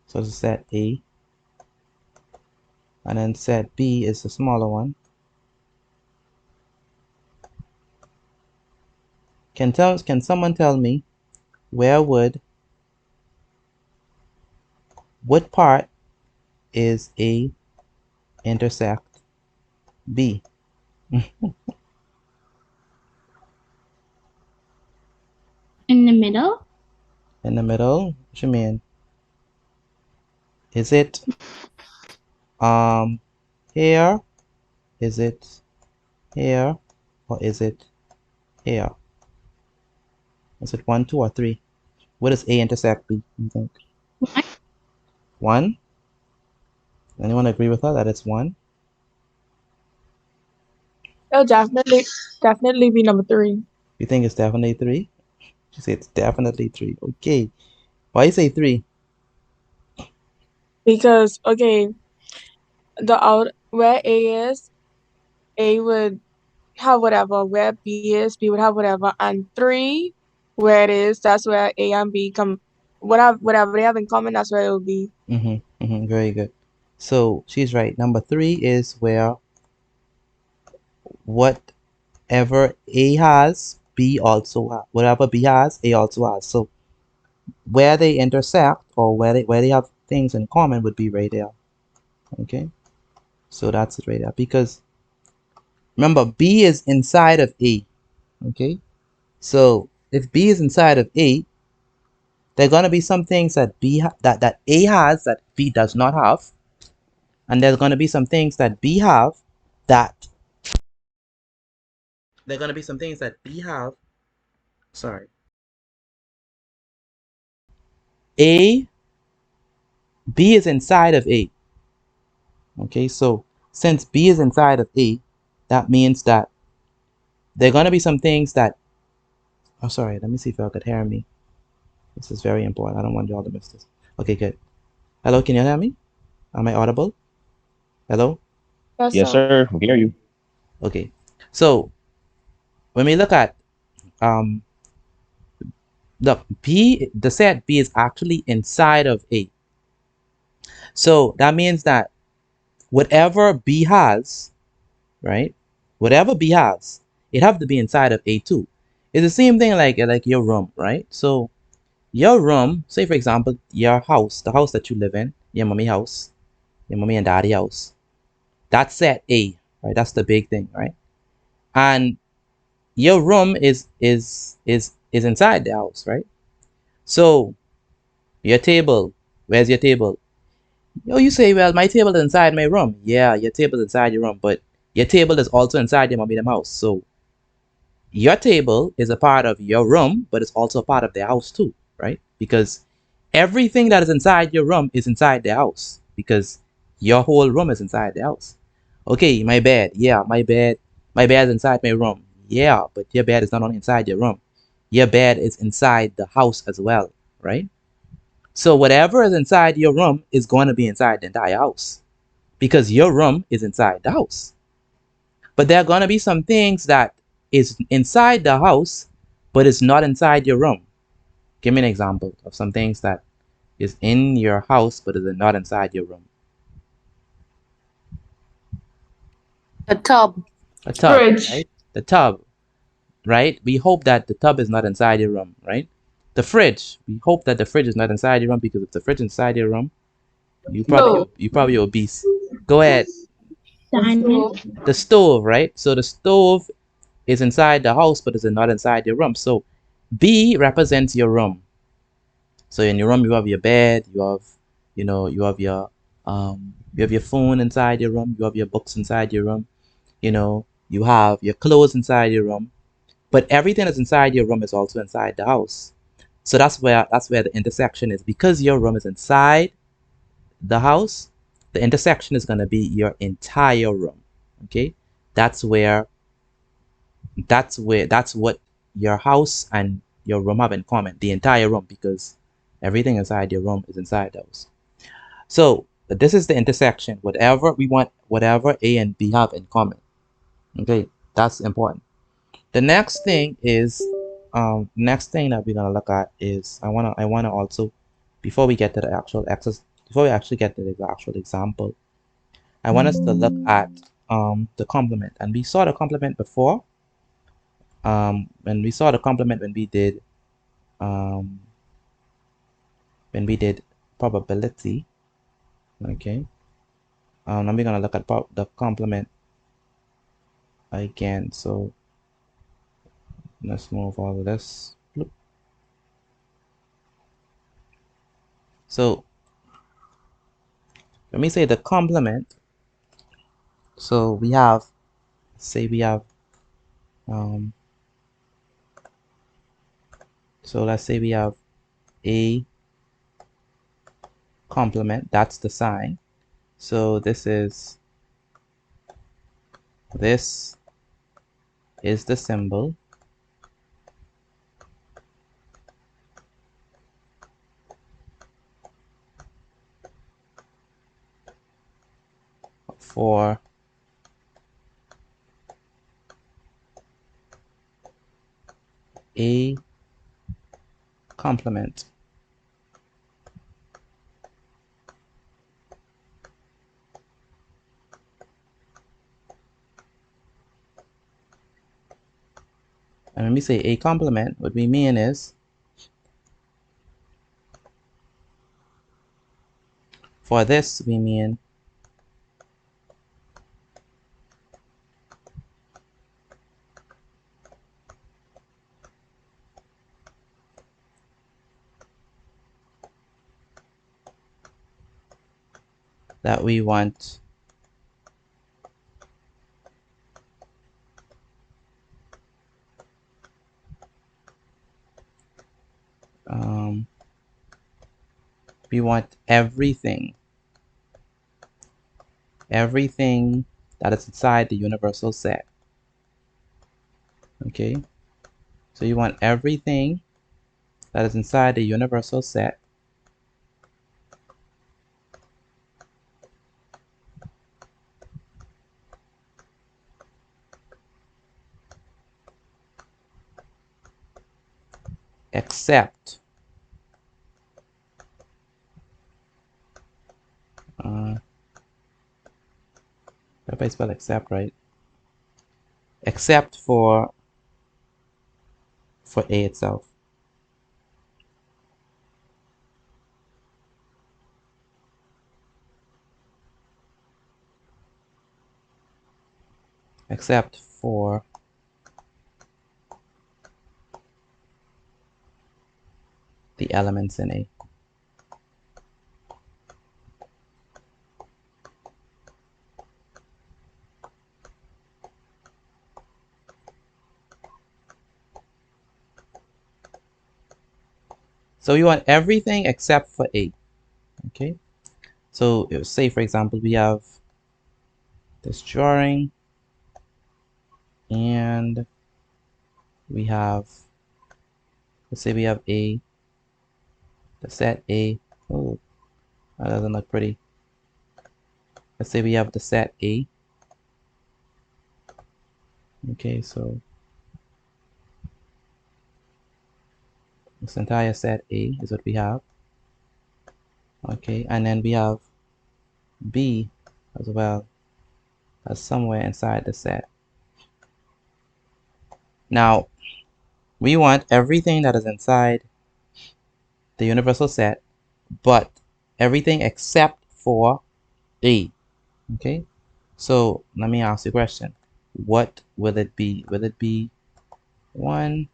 so it's set A, and then set B is the smaller one. Can someone tell me where what part is A intersect B? In the middle? In the middle? What you mean? Is it here? Is it here? Or is it here? Is it 1, 2, or 3? What does A intersect B, you think? 1? Anyone agree with her that it's 1? It'll definitely be number 3. You think it's definitely 3? She said it's definitely 3. Okay. Why you say 3? Because okay, where A is, A would have whatever. Where B is, B would have whatever. And 3, where it is, that's where A and B come. Whatever they have in common, that's where it will be. Very good. So she's right. Number 3 is where whatever A has, B also has. Whatever B has, A also has. So where they intersect or where they have things in common would be right there. Okay. So that's it right there. Because remember, B is inside of A. Okay. So if B is inside of A, there are gonna be some things that that A has that B does not have, and there's gonna be some things that B have that there are gonna be some things that B have. Sorry. A B is inside of A. Okay, so since B is inside of A, that means that there are gonna be some things that. Oh, sorry. Let me see if y'all could hear me. This is very important. I don't want y'all to miss this. Okay, good. Hello, can you hear me? Am I audible? Hello? Yes, Yes, sir. sir. We can hear you. Okay. So when we look at the set B is actually inside of A. So that means that whatever B has, right? Whatever B has, it have to be inside of A too. It's the same thing like your room, right? So Your room, say for example, your house, the house that you live in, your mommy house, your mommy and daddy house, that's set A, right? That's the big thing, right? And your room is inside the house, right? So your table, where's your table? Oh, you say, well, my table is inside my room. Yeah, your table is inside your room, but your table is also inside your mommy and house. So your table is a part of your room, but it's also a part of the house too, right? Because everything that is inside your room is inside the house because your whole room is inside the house. Okay, my bed. Yeah, my bed is inside my room. Yeah, but your bed is not only inside your room. Your bed is inside the house as well, right? So whatever is inside your room is going to be inside the entire house because your room is inside the house. But there are going to be some things that is inside the house, but it's not inside your room. Give me an example of some things that is in your house, but is not inside your room. The tub. A tub, Fridge. right? The tub, right? We hope that the tub is not inside your room, right? The fridge. We hope that the fridge is not inside your room because if the fridge is inside your room, Stove. you probably obese. Go ahead. Diamond. The stove, right? So the stove is inside the house, but is not inside your room. So B represents your room. So in your room, you have your bed, you have, you have your phone inside your room, you have your books inside your room, you have your clothes inside your room, but everything that's inside your room is also inside the house. So that's where the intersection is. Because your room is inside the house, the intersection is gonna be your entire room. Okay, that's where that's what your house and your room have in common, the entire room, because everything inside your room is inside those. So this is the intersection, whatever we want, whatever A and B have in common. Okay, that's important. The next thing is next thing that we're gonna look at is I wanna also, before we get to the actual exercise, before we actually get to the actual example, I want us to look at the complement. And we saw the complement before. When we saw the complement um, when we did probability. Okay. Now we're gonna look at the complement again. So let's move all of this. So when we say the complement, so we have, say we have, um, so let's say we have a complement. That's the sign. So this is the symbol for a complement. And when we say a complement, what we mean is, for this, we mean that we want um, we want everything that is inside the universal set. Okay, so you want everything that is inside the universal set except uh, if I spell except right, except for A itself. except for the elements in A. So we want everything except for A. Okay. So say for example we have this drawing and we have, let's say we have A, the set A. Oh, that doesn't look pretty. Let's say we have the set A. Okay, so this entire set A is what we have. Okay, and then we have B as well as somewhere inside the set. Now, we want everything that is inside the universal set, but everything except for A. Okay, so let me ask you a question. What will it be? Will it be 1?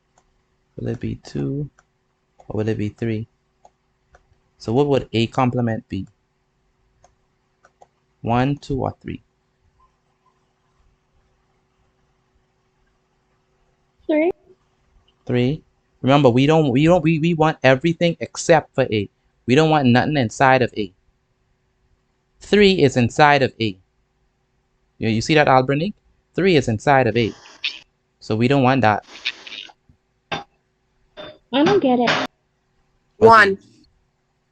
Will it be 2? Or will it be 3? So what would A complement be? 1, 2, or 3? 3. 3. Remember, we want everything except for A. We don't want nothing inside of A. 3 is inside of A. You see that, Albernic? 3 is inside of A. So we don't want that. I don't get it. Okay. 1.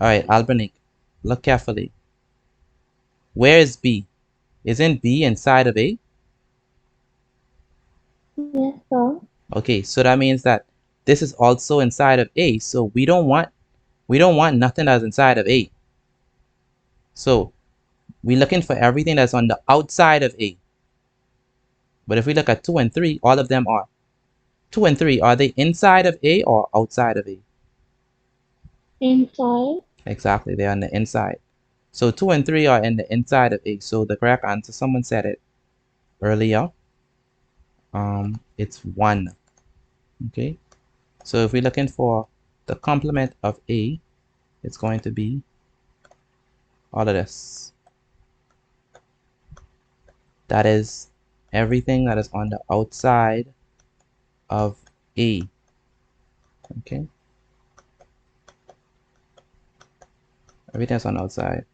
All right, Albernic, look carefully. Where is B? Isn't B inside of A? Yes, so. Okay, so that means that this is also inside of A. So we don't want nothing that's inside of A. So we're looking for everything that's on the outside of A. But if we look at 2 and 3, all of them are. 2 and 3, are they inside of A or outside of A? Inside. Exactly, they're on the inside. So 2 and 3 are in the inside of A. So the correct answer, someone said it earlier, it's 1. Okay, so if we're looking for the complement of A, it's going to be all of this. That is everything that is on the outside of A. Okay, everything that's on the outside.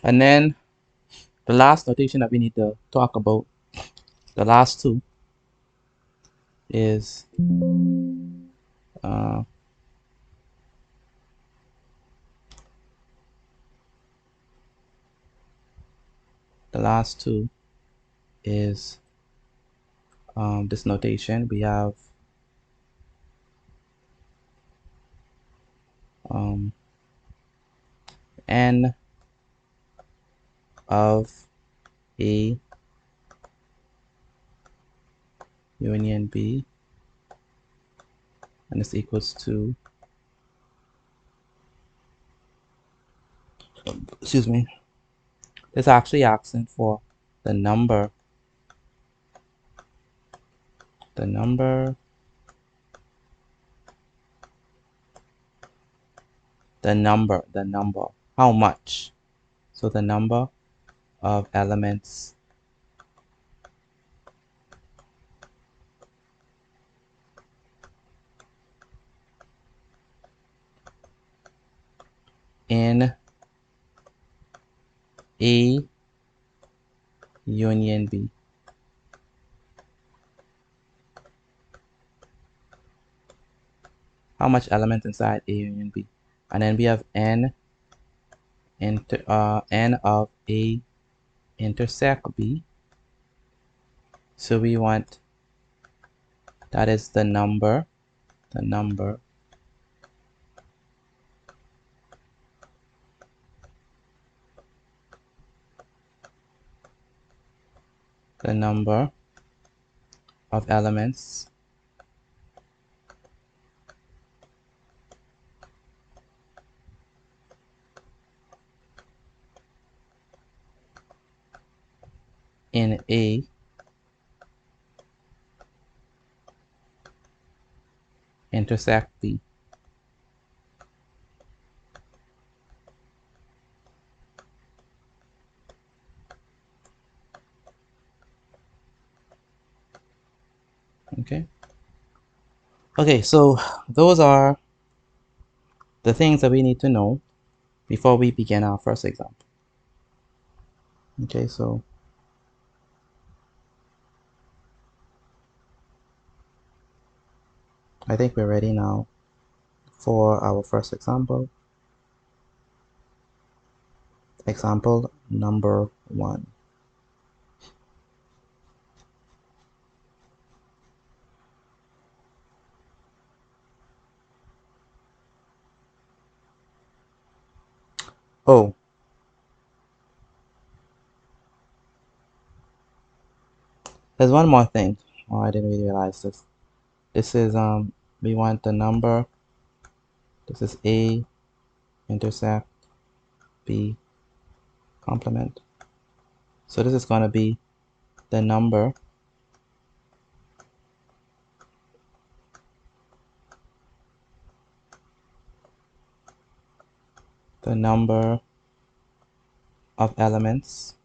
And then the last notation that we need to talk about, the last two, is uh, the last two is this notation. We have n of A union B, and it's equals to, excuse me, it's actually asking for the number, the number, the number, how much? So the number of elements in A union B. How much elements inside A union B? And then we have n of A intersect B. So we want, that is the number the number of elements in A intersect B. Okay. Okay, so those are the things that we need to know before we begin our first example. Okay, so I think we're ready now for our first example. Example number 1. Oh, there's one more thing. Oh, I didn't really realize this. This is we want the number. This is A intersect B complement. So this is going to be the number of elements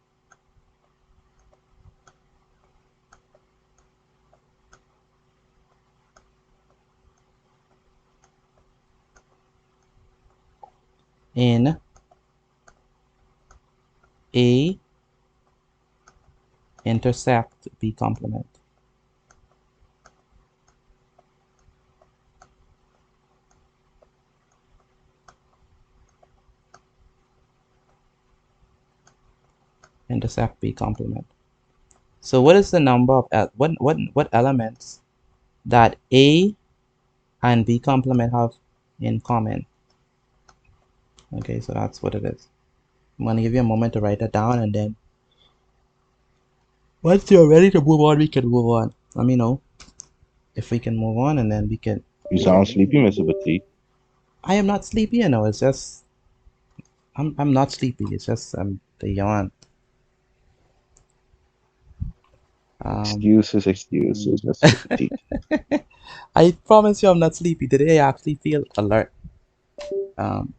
in A intersect B complement. Intersect B complement. So what is the number of what elements that A and B complement have in common? Okay, so that's what it is. I'm gonna give you a moment to write that down, and then once you're ready to move on, we can move on. Let me know if we can move on, and then we can. You sound sleepy, Mr. Petit. I am not sleepy, you know. It's just I'm not sleepy. It's just the yawn. Excuses, Mr. Petit. I promise you, I'm not sleepy. Today, I actually feel alert. Um,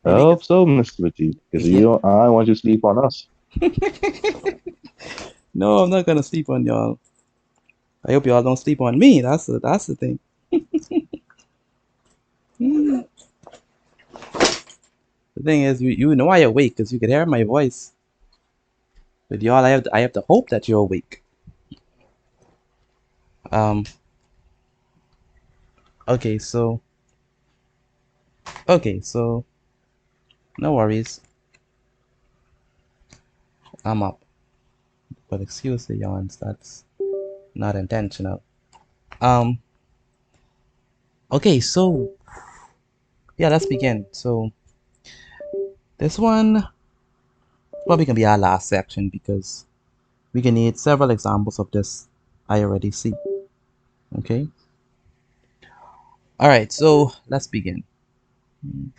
I maybe hope because so, Mr. Petit, because yeah. I want you to sleep on us. No, I'm not gonna sleep on y'all. I hope y'all don't sleep on me. That's the thing. The thing is, you know I awake because you can hear my voice. But y'all, I have to hope that you're awake. Um. Okay, so no worries. I'm up. But excuse the yawns. That's not intentional. Um. Okay, so yeah, let's begin. So this one probably can be our last section because we can need several examples of this. I already see. Okay. All right. So let's begin.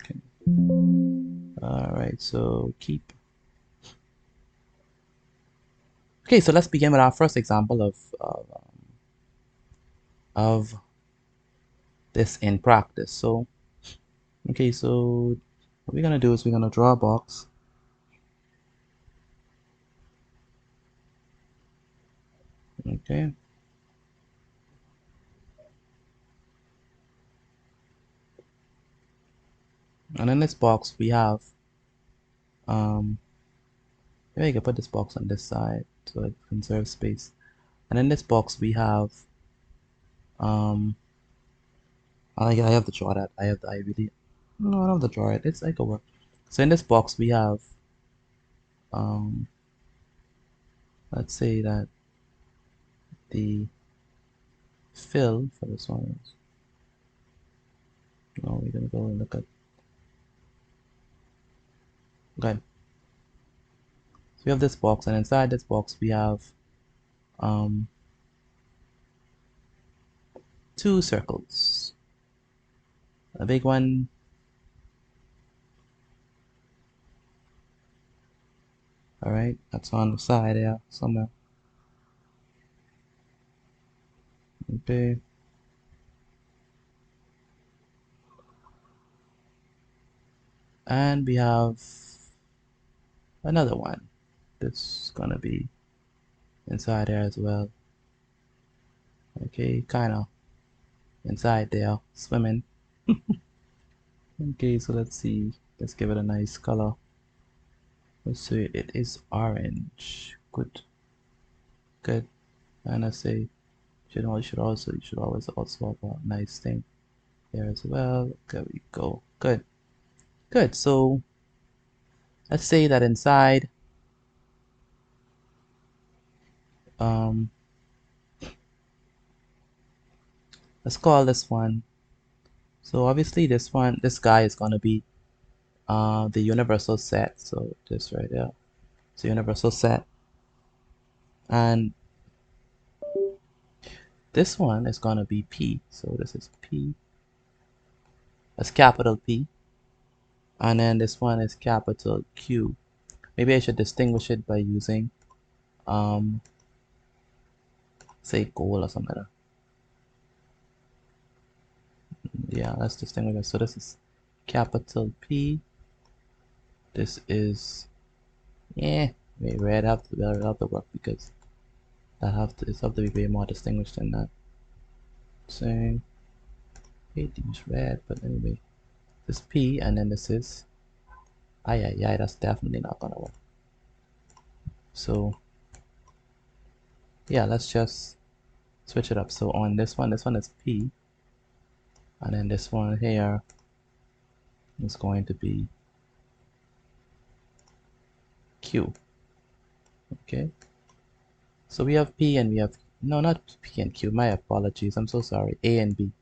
Okay. All right. So keep. Okay. So let's begin with our first example of this in practice. So okay. So what we're gonna do is we're gonna draw a box. Okay. And in this box we have maybe I can put this box on this side so it conserves space. And in this box we have um I have to draw that. I really no I don't have to draw it. It's like a work. So in this box we have um, let's say that the fill for this one is, no, we're gonna go and look at, good. So we have this box, and inside this box we have um, 2 circles. A big one, all right, that's on the side there somewhere. Okay. And we have another one. This is gonna be inside there as well. Okay, kind of inside there, swimming. Okay, so let's see. Let's give it a nice color. Let's say it is orange. Good, good. And I say you should always also have a nice thing there as well. There we go. Good, good. So let's say that inside um let's call this one. So obviously this guy is gonna be the universal set. So this right there, it's a universal set, and this one is gonna be P. So this is P, that's capital P, and then this one is capital Q. Maybe I should distinguish it by using um say gold or something like that. Yeah, let's distinguish it. So this is capital P. This is, yeah, maybe red have to work because it's have to be way more distinguished than that. Saying hate to use red, but anyway, this P, and then this is yeah, that's definitely not gonna work. So yeah, let's just switch it up. So on this one is P, and then this one here is going to be Q. Okay, so we have P and we have, no, not P and Q, my apologies, I'm so sorry, A and B.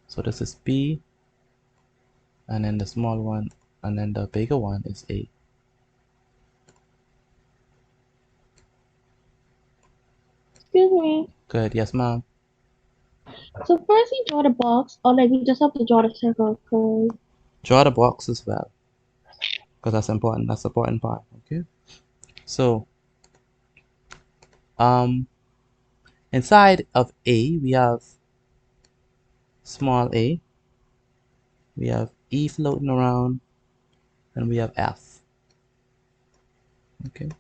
So this is P, and then the small one, and then the bigger one is A. Excuse me. Good, yes ma'am. So first we draw the box, or like we just have to draw the circle, cause Draw the box as well, because that's important, that's the important part. Okay, so inside of A we have small a, we have E floating around, and we have F. Okay,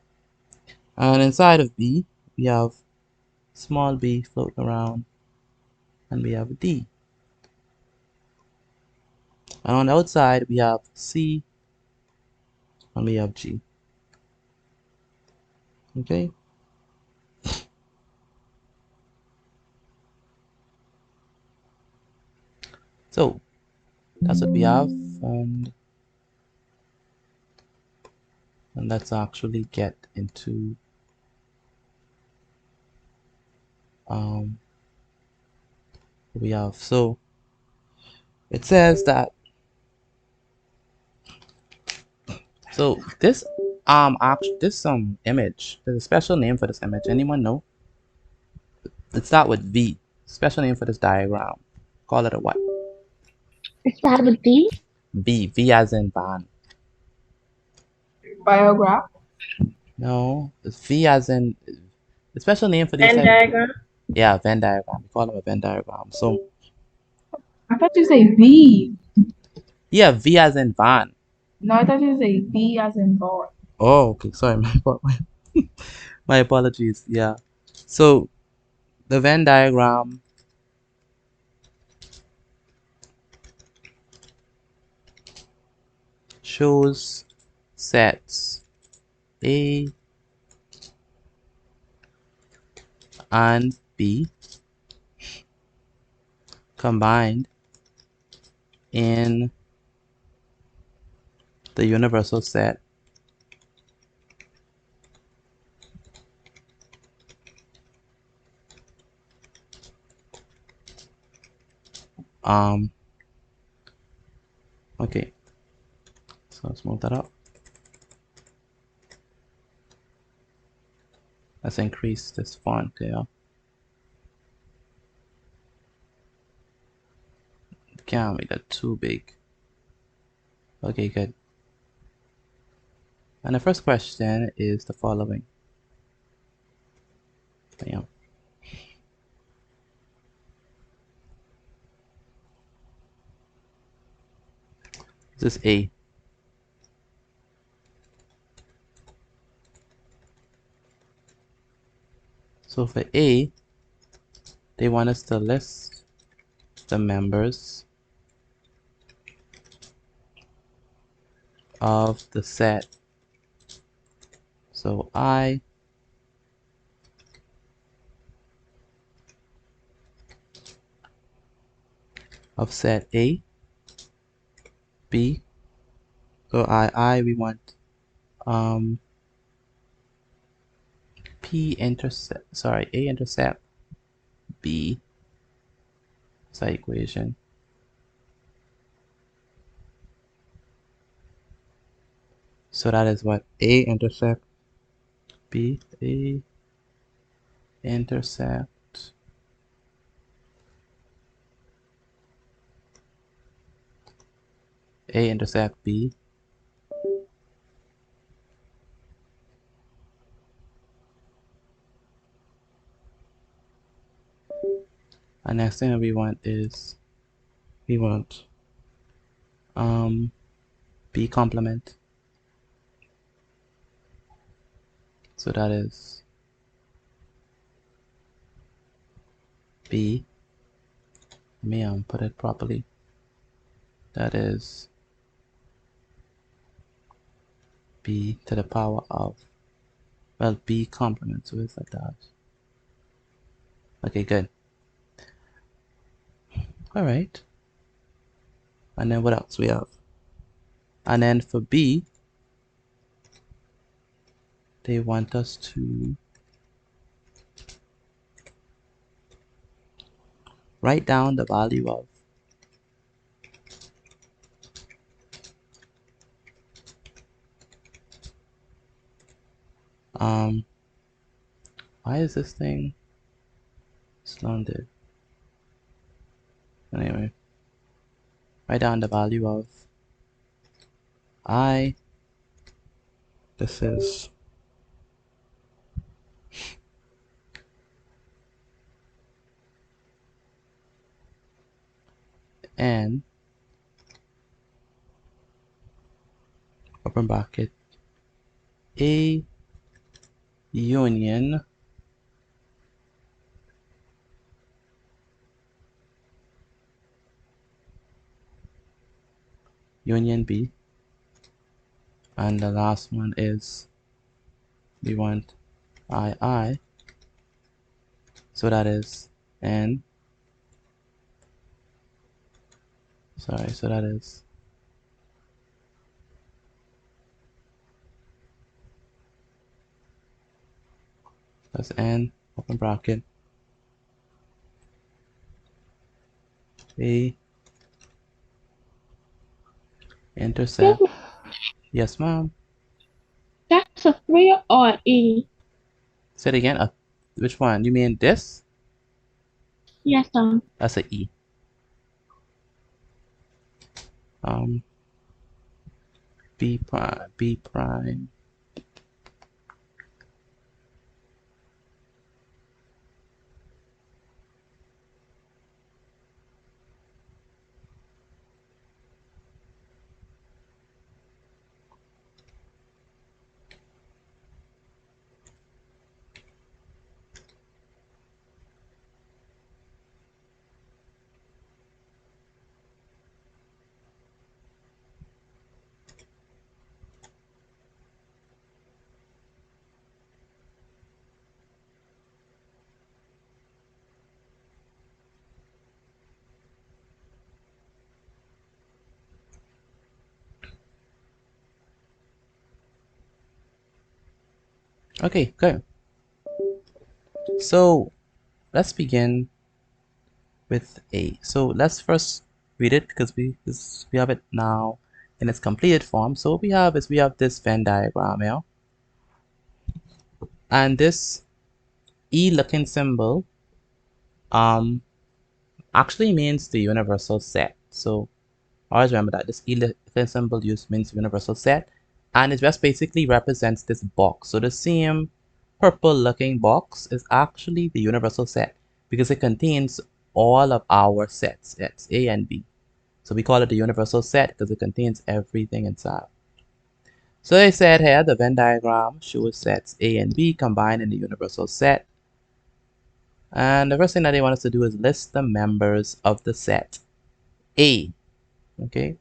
and inside of B we have small b floating around, and we have D. And on the outside we have C, and we have G. Okay, so that's what we have, and let's actually get into what we have. So it says that, so this actually this image, there's a special name for this image. Anyone know? Let's start with V. Special name for this diagram. Call it a what? it started with D. V as in van. Biograph. No, it's V as in, the special name for these Venn type. diagram. Yeah, Venn diagram. We call them a Venn diagram. So I thought you say V. yeah, V as in van. No, I thought you say B as in boy. Oh, okay. Sorry, my apologies. Yeah. So the Venn diagram shows sets A and B combined in the universal set um okay, so let's move that up. Let's increase this font there. Can't make that too big. Okay, good. And the first question is the following. Bam. This is A. So for A, they want us to list the members of the set. So I of set A, B. So we want P intercept, sorry, A intercept B. That's our equation. So that is what A intercept B, A intercept A intercept B. And next thing that we want is we want B complement. So that is B. Let me put it properly. That is B to the power of, well, B complement. So it's like that. Okay, good. All right. And then what else we have? And then for B, they want us to write down the value of why is this thing slanted? Anyway, write down the value of I. This is N open bracket A union B, and the last one is we want I, so that is N, sorry, so that is that's N open bracket A Excuse intercept. me, Yes, ma'am. that's a 3 or E? Say it again. Which one? You mean this? Yes, That's a E. Um, B prime. Okay, good. So let's begin with A. So let's first read it because we have it now in its completed form. So what we have is we have this Venn diagram here, and this E-looking symbol um actually means the universal set. So always remember that this E-looking symbol used means universal set, and it just basically represents this box. So the same purple looking box is actually the universal set because it contains all of our sets A and B. So we call it the universal set because it contains everything inside. So they said here the Venn diagram shows sets A and B combined in the universal set. And the first thing that they want us to do is list the members of the set A. Okay, so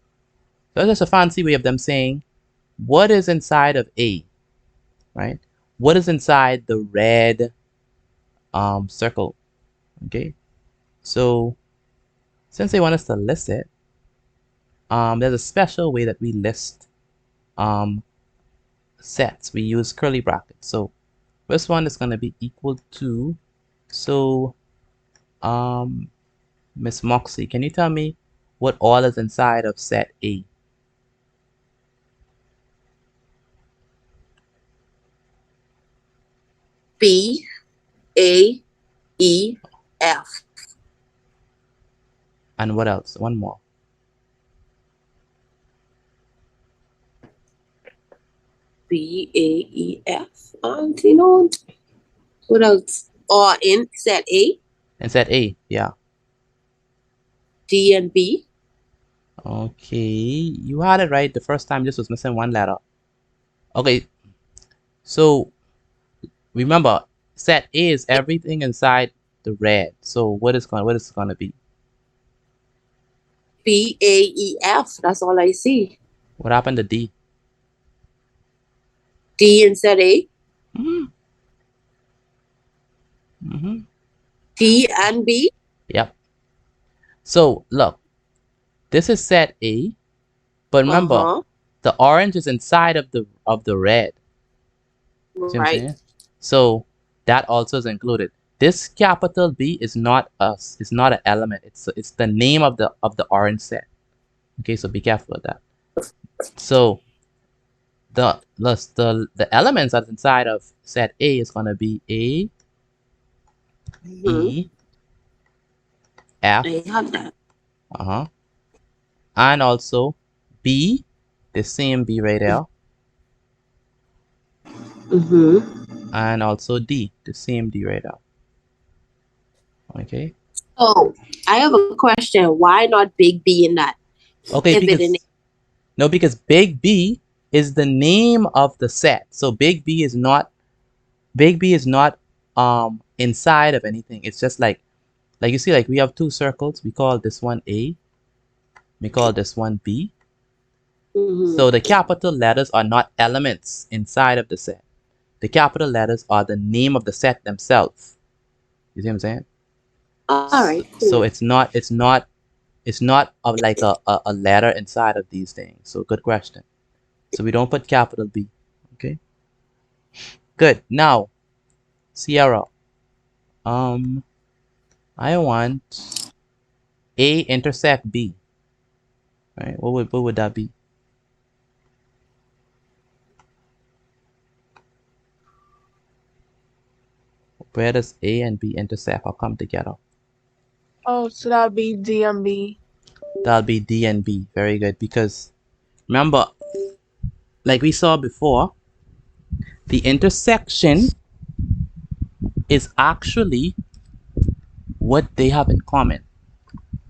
that's just a fancy way of them saying what is inside of A, right? What is inside the red circle? Okay, so since they want us to list it, there's a special way that we list um, sets. We use curly brackets. So first one is going to be equal to. So Miss Moxie, can you tell me what all is inside of set A? B, A, E, F. And what else? One more. B, A, E, F. You know, what else? Or in set A, And set A, yeah. D, and B. Okay, you had it right the first time, just was missing one letter. Okay, so remember, set A is everything inside the red. So what is it gonna be? B, A, E, F. That's all I see. What happened to D? D in set A, Mm-hmm. Mm-hmm. D and B. Yep. So look, this is set A, but remember, Uh-huh. the orange is inside of the red. See what I'm Right. saying? So that also is included. This capital B is not us. It's not an element. It's the name of the orange set. Okay, so be careful of that. So the elements that's inside of set A is gonna be A, E, F, I have that. and also B, the same B right there, and also D, the same D right there. Okay. So I have a question. Why not big B in that? Okay, If it in because big B is the name of the set. So big B is not inside of anything. It's just like you see, like we have two circles. We call this one A. We call this one B. So the capital letters are not elements inside of the set. The capital letters are the name of the set themselves. You see what I'm saying? all right, cool. So it's not like a letter inside of these things. So good question. So we don't put capital B. Okay. Good. Now, Sierra. I want A intersect B. Right? What would that be? Where does A and B intersect or come together? Oh, so that'd be D and B. That'll be D and B. Very good. Because remember, like we saw before, the intersection is actually what they have in common.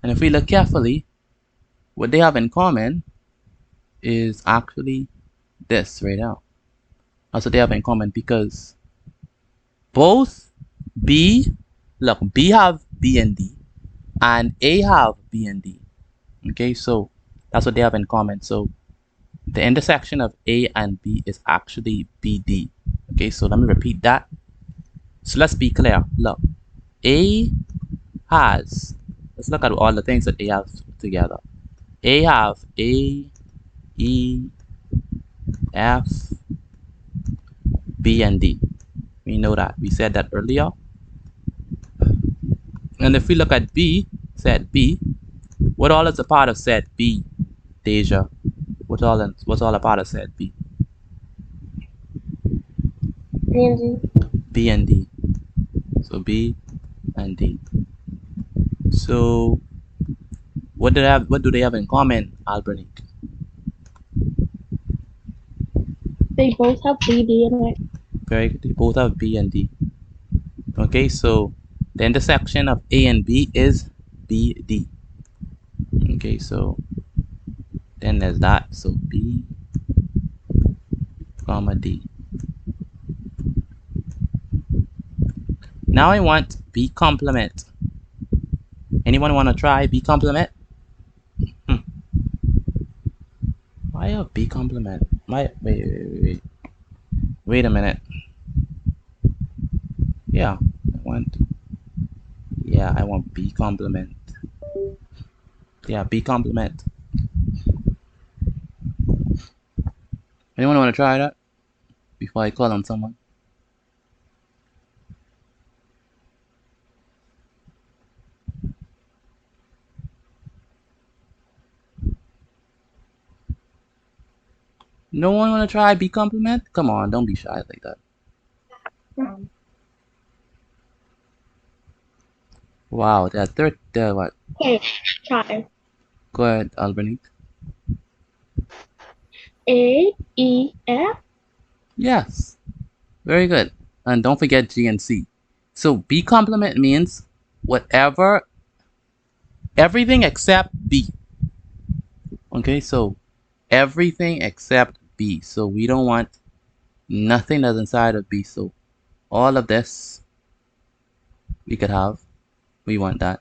And if we look carefully, what they have in common is actually this right now. That's what they have in common because both B, look, B have B and D, and A have B and D. Okay, so that's what they have in common. So the intersection of A and B is actually BD. Okay, so let me repeat that. So let's be clear. Look, A has, let's look at all the things that A has together. A have A, E, F, B, and D. We know that. We said that earlier. And if we look at B, set B, what all is a part of set B, Deja? What's all a part of set B? B and D. B and D. So B and D. So what do they have in common, Albanic? They both have B, D in it. Very good. They both have B and D. Okay, so the intersection of A and B is BD. Okay, so then there's that. So B comma D. Now I want B complement. Anyone want to try B complement? Why a B complement? Wait a minute. Yeah, I want B complement. Yeah, B complement. Anyone want to try that before I call on someone? No one want to try B complement? Come on, don't be shy like that. Wow, there what? Okay, try. Go ahead, Albany. A, E, F. Yes, very good. And don't forget G and C. So B complement means whatever, everything except B. Okay, so everything except B. So we don't want nothing that's inside of B. So all of this we could have. We want that.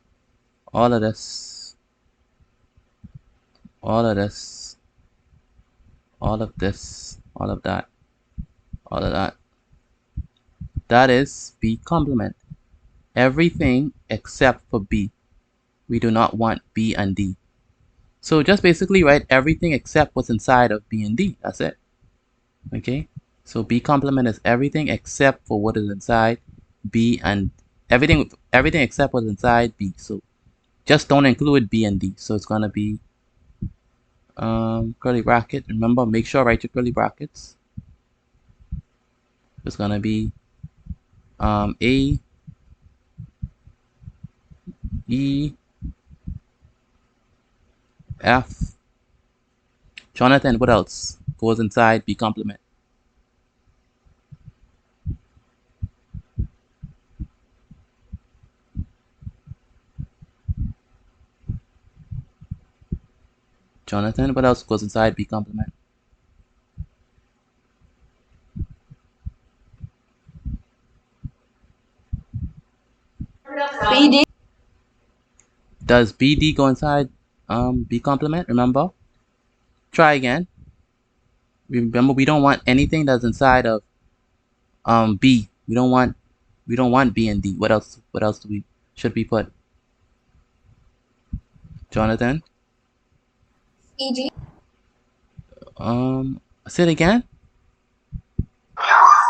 All of this. All of this. All of this. All of that. All of that. That is B complement. Everything except for B. We do not want B and D. So just basically write everything except what's inside of B and D. That's it. Okay? So B complement is everything except for what is inside B and everything except what's inside B. So just don't include B and D. So it's gonna be curly bracket. Remember, make sure write your curly brackets. It's gonna be A, E, F. Jonathan, what else goes inside B complement? Jonathan, what else goes inside B complement? BD. Does BD go inside B complement? Remember? Try again. Remember, we don't want anything that's inside of B. We don't want B and D. What else should we put? Jonathan? CG. Say it again.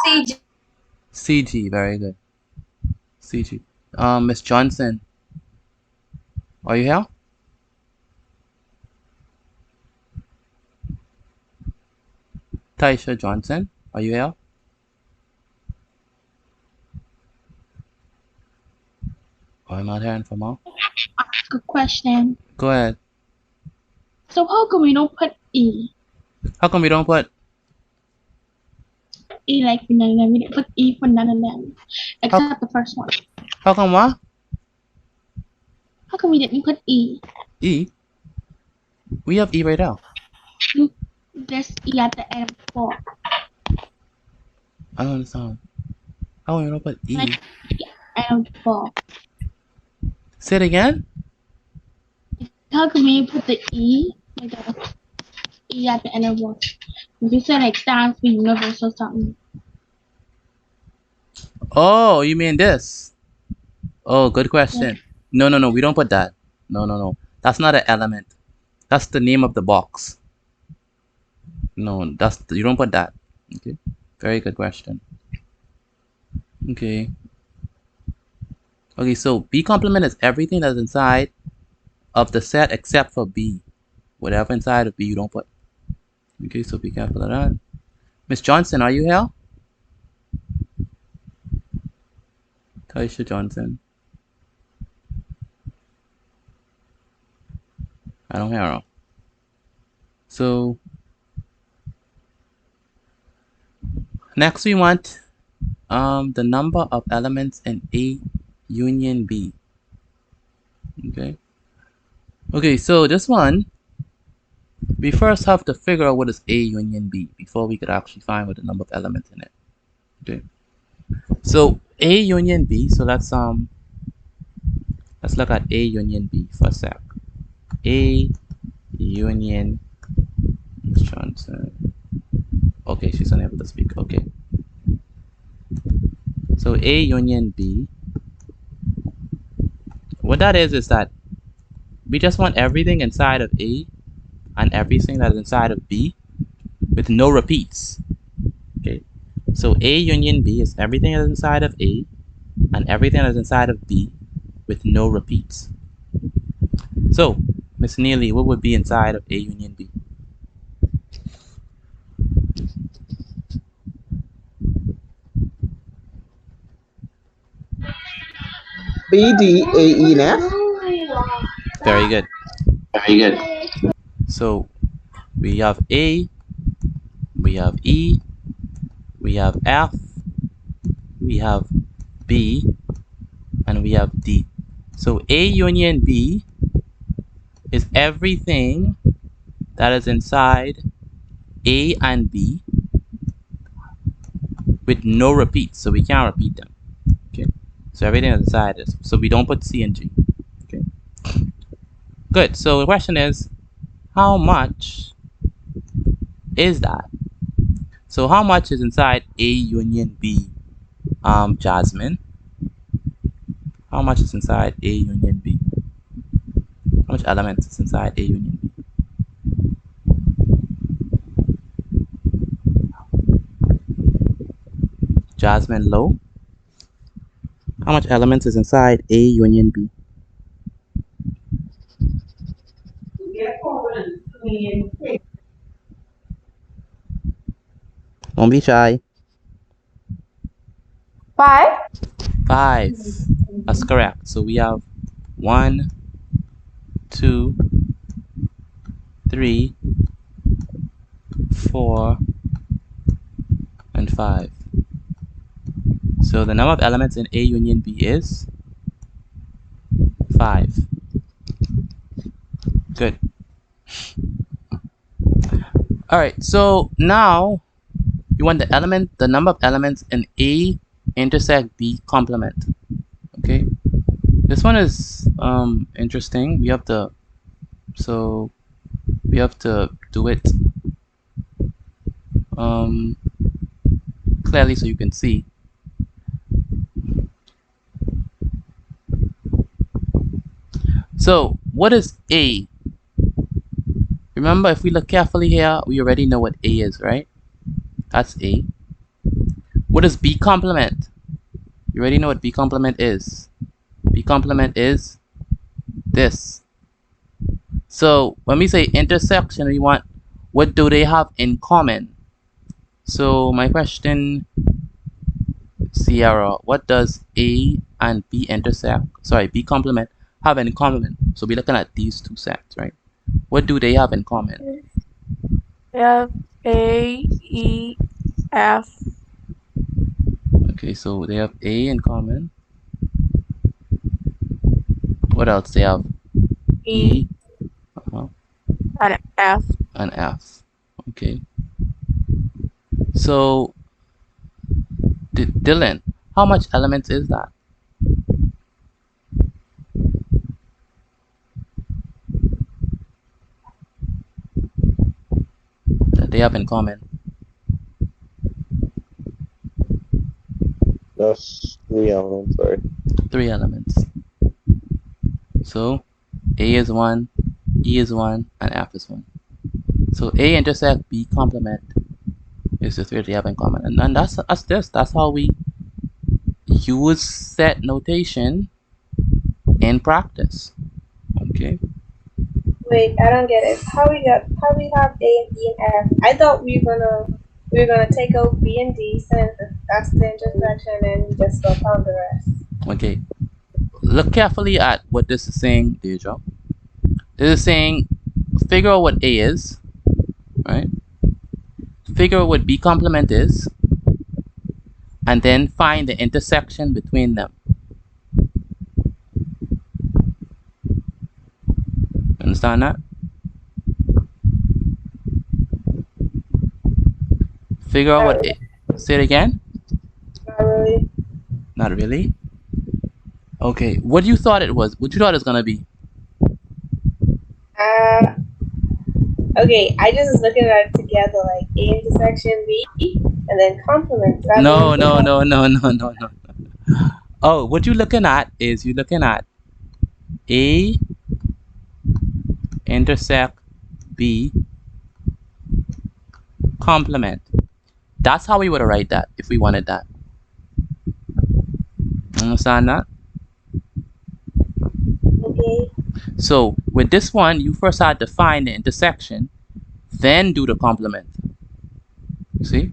CG. CG, very good. CG. Miss Johnson, are you here? Taisha Johnson, are you here? Oh, I'm not hearing from her. Good question. Go ahead. So how come we don't put E? How come we don't put? E like for none of them. We didn't put E for none of them. Except the first one. How come what? How come we didn't put E? E? We have E right now. There's E at the end of 4. I don't understand. How come we don't put E? Like, end of 4. Say it again. How come we put the E? Like the E at the end of 1. You said like stands for universe or something. Oh, you mean this? Oh, good question. No, we don't put that. No. That's not an element. That's the name of the box. No, you don't put that. Okay. Very good question. Okay. Okay, so B complement is everything that's inside of the set except for B. Whatever inside of B you don't put. Okay, so be careful of that. Miss Johnson, are you here? Taisha Johnson. I don't hear her. So next we want the number of elements in A union B. Okay. Okay, so this one, we first have to figure out what is A union B before we could actually find what the number of elements in it. Okay. So A union B, so let's look at A union B for a sec. A union Johnson. Okay, she's unable to speak. Okay. So A union B, what that is that we just want everything inside of A and everything that is inside of B with no repeats. Okay. So A union B is everything that is inside of A and everything that is inside of B with no repeats. So, Miss Neely, what would be inside of A union B? B, D, A, E, and F. Very good. Very good. So we have A, we have E, we have F, we have B, and we have D. So A union B is everything that is inside A and B with no repeats. So we can't repeat them. Okay. So everything is inside this. So we don't put C and G. Okay. Good. So the question is, how much is that? So how much is inside A union B, Jasmine? How much is inside A union B? How much elements is inside A union B? Jasmine Low. How much elements is inside A union B? Don't be shy. 5. 5. That's correct. So we have 1, 2, 3, 4, and 5. So the number of elements in A union B is 5. Good. Alright, so now you want the number of elements in A intersect B complement. Okay. This one is interesting. We have to do it clearly so you can see. So what is A? Remember, if we look carefully here, we already know what A is, right? That's A. What is B complement? You already know what B complement is. B complement is this. So when we say intersection, we want what do they have in common? So my question, Sierra, what does A and B B complement have in common? So we're looking at these two sets, right? What do they have in common? F, A, E, F, Okay, so they have A in common. What else? They have E, E and F. and F. Okay. So, Dylan, how much elements is that they have in common? That's 3 elements, sorry. 3 elements. So, A is 1, E is 1, and F is 1. So A intersect B complement is the 3 they have in common. And that's this. That's how we use set notation in practice. Okay. Wait, I don't get it. How we have A and B and F? I thought we were gonna take out B and D since that's the intersection and just go count the rest. Okay. Look carefully at what this is saying, Deja. This is saying figure out what A is, right? Figure out what B complement is, and then find the intersection between them. Understand that? Figure out what A. Say it again. Not really. Not really. Okay. What you thought it was? What you thought it was gonna be? Okay, I just was looking at it together, like A intersection B, and then complement. That No, means no, no, no, no, no, no. Oh, what you're looking at is you're looking at A intersect B complement. That's how we would write that if we wanted that. Understand that? okay. So with this one, you first had to find the intersection, then do the complement. See?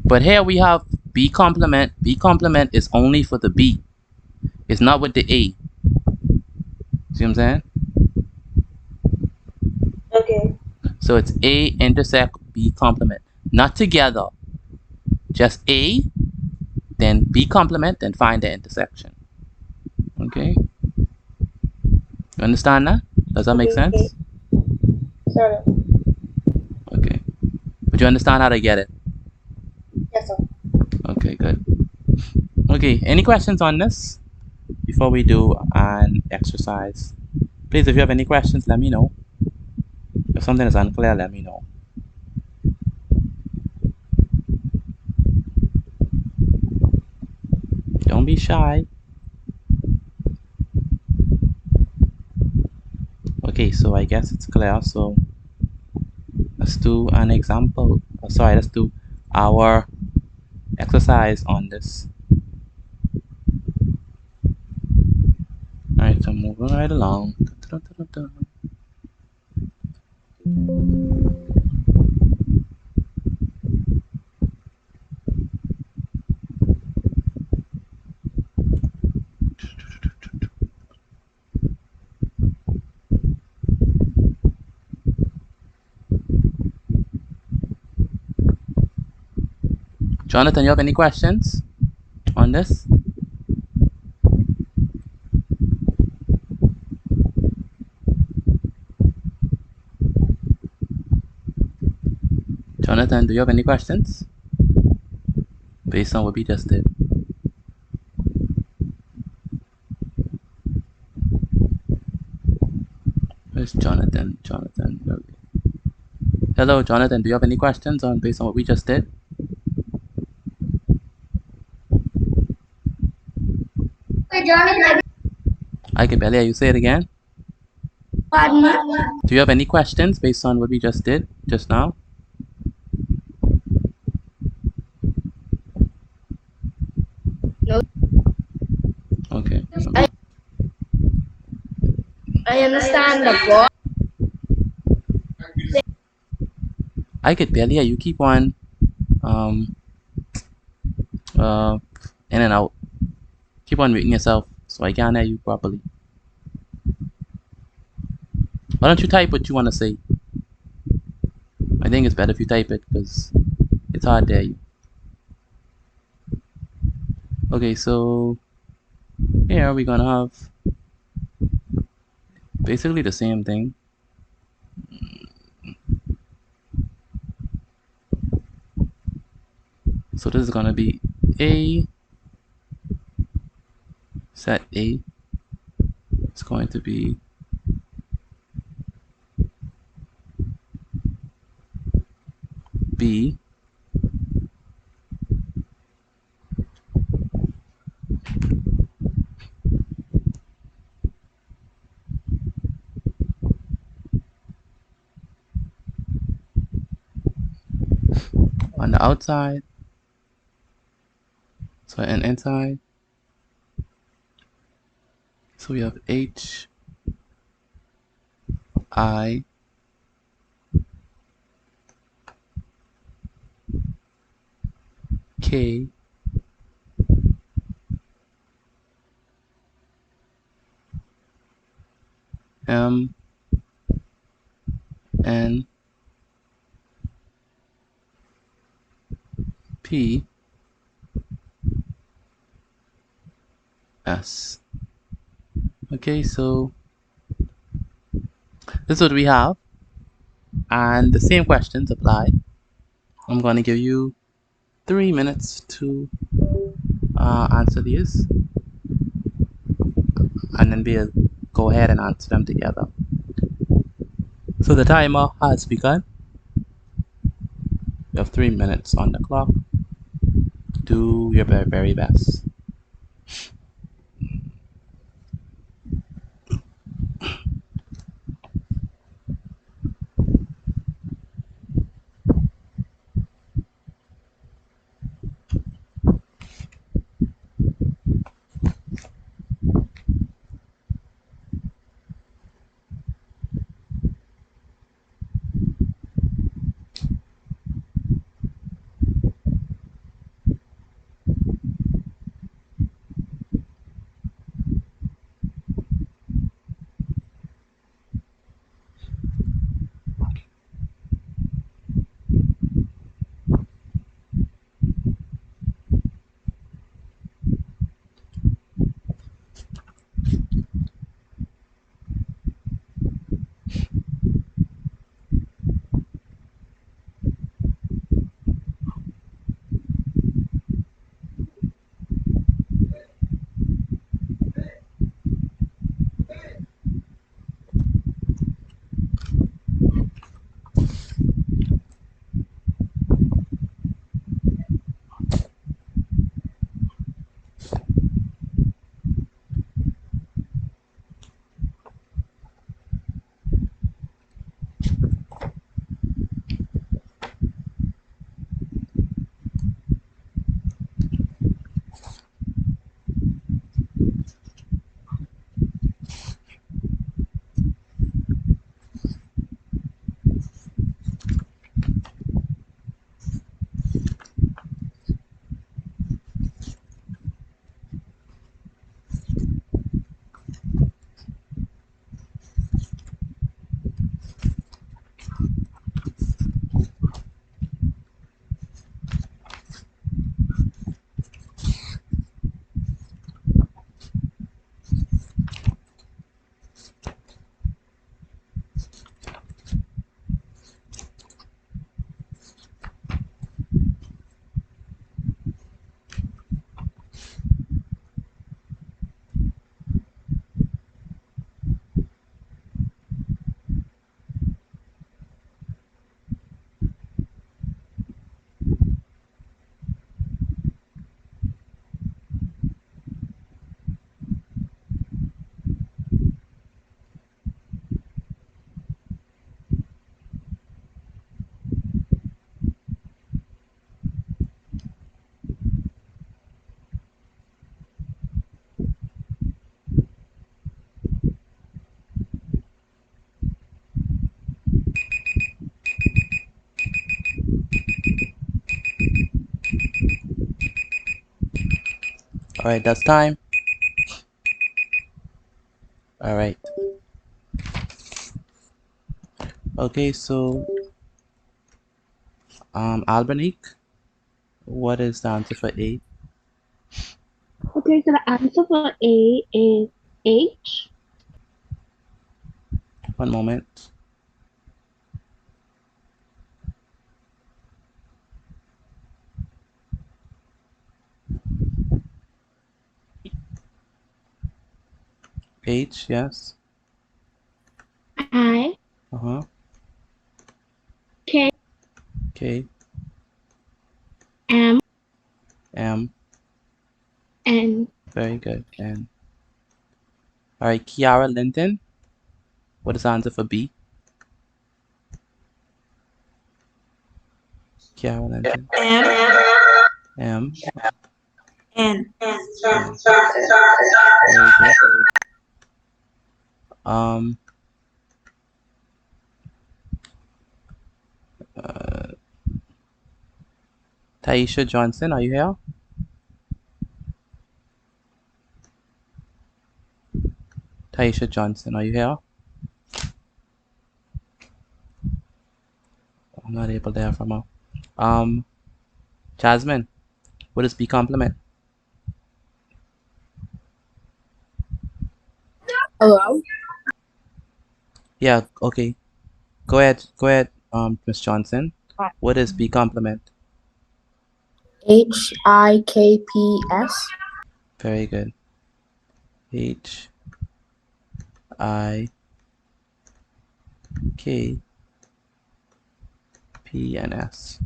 But here we have B complement. B complement is only for the B. It's not with the A. See what I'm saying? Okay. So it's A intersect B complement. Not together. Just A, then B complement, then find the intersection. Okay? You understand that? Does that make Okay. sense? Sort of. Okay. But you understand how to get it? Yes, sir. Okay, good. Okay, any questions on this before we do an exercise? Please, if you have any questions, let me know. If something is unclear, let me know. Don't be shy. Okay, so I guess it's clear. So let's do an example. Sorry, let's do our exercise on this. Alright, so moving right along. Jonathan, you have any questions on this? Jonathan, do you have any questions based on what we just did? Where's Jonathan? Jonathan. Okay. Hello, Jonathan. Do you have any questions on based on what we just did? I can barely hear you. Say it again. Do you have any questions based on what we just did just now? No. Okay. I understand the book. I could barely hear you. Keep on um in and out. Keep on muting yourself so I can hear you properly. Why don't you type what you want to say? I think it's better if you type it because it's hard to hear you. Okay, so here we're gonna have basically the same thing. So this is gonna be A, set A. It's going to be B, on the outside, so an inside. So we have H, I, K, M, N, P, S. Okay, so this is what we have, and the same questions apply. I'm going to give you 3 minutes to answer these, and then we'll go ahead and answer them together. So the timer has begun. You have 3 minutes on the clock. Do your very, very best. All right, that's time. All right. Okay, so Albanique, what is the answer for A? Okay, so the answer for A is H. One moment. H, yes. I. Uh-huh. K. K, M. M, N. very good. And all right, Kiara Linton, what is the answer for B? Kiara Linton. M, N. N. Very good. Um, uh, Taisha Johnson, are you here? Taisha Johnson, are you here? I'm not able to hear from her. Um, Jasmine, what is B complement? Hello? Yeah, okay. Go ahead, Miss Johnson. What is B complement? HIKPS. Very good. H I K P and S.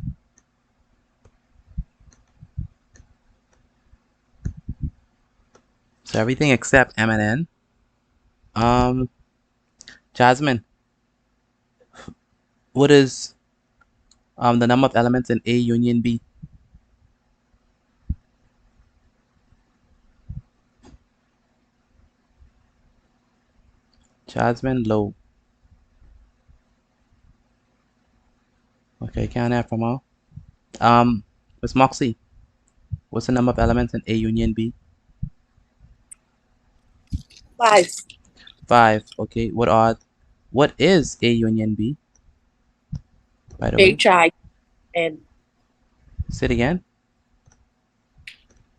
So everything except M and N. Um, Jasmine, what is the number of elements in A union B? Jasmine low. Okay, can't hear from her. Miss Moxie, what's the number of elements in A union B? 5. 5. Okay, what is A union B, by the way? HIN. Say it again.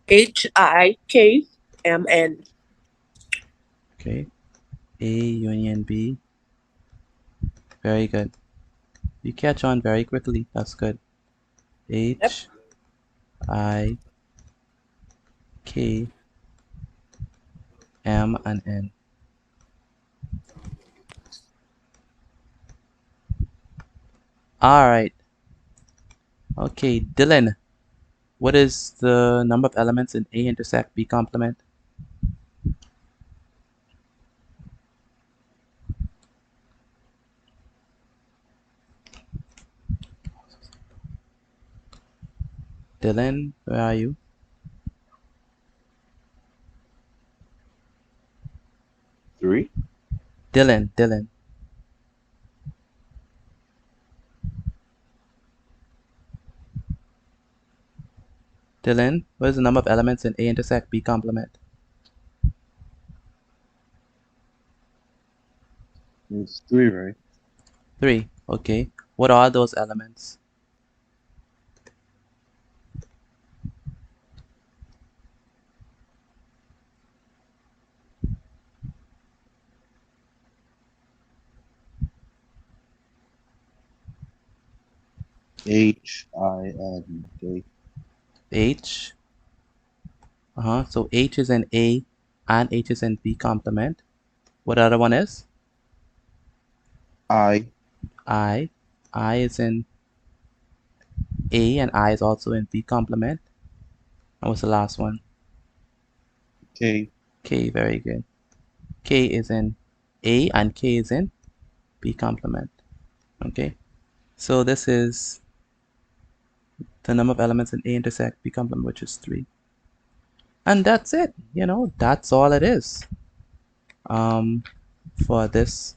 HIKMN. Okay, A union B. Very good. You catch on very quickly. That's good. Yep. H I K M and N. All right. Okay, Dylan, what is the number of elements in A intersect B complement? Dylan, where are you? Three. Dylan. Dylan, what is the number of elements in A intersect B complement? It's three, right? 3. Okay. What are those elements? HINK. H. So H is in A and H is in B complement. What other one is? I. I. I is in A and I is also in B complement. And what's the last one? K. K. Very good. K is in A and K is in B complement. Okay. So this is the number of elements in A intersect B complement, which is 3. And that's it. That's all it is. For this,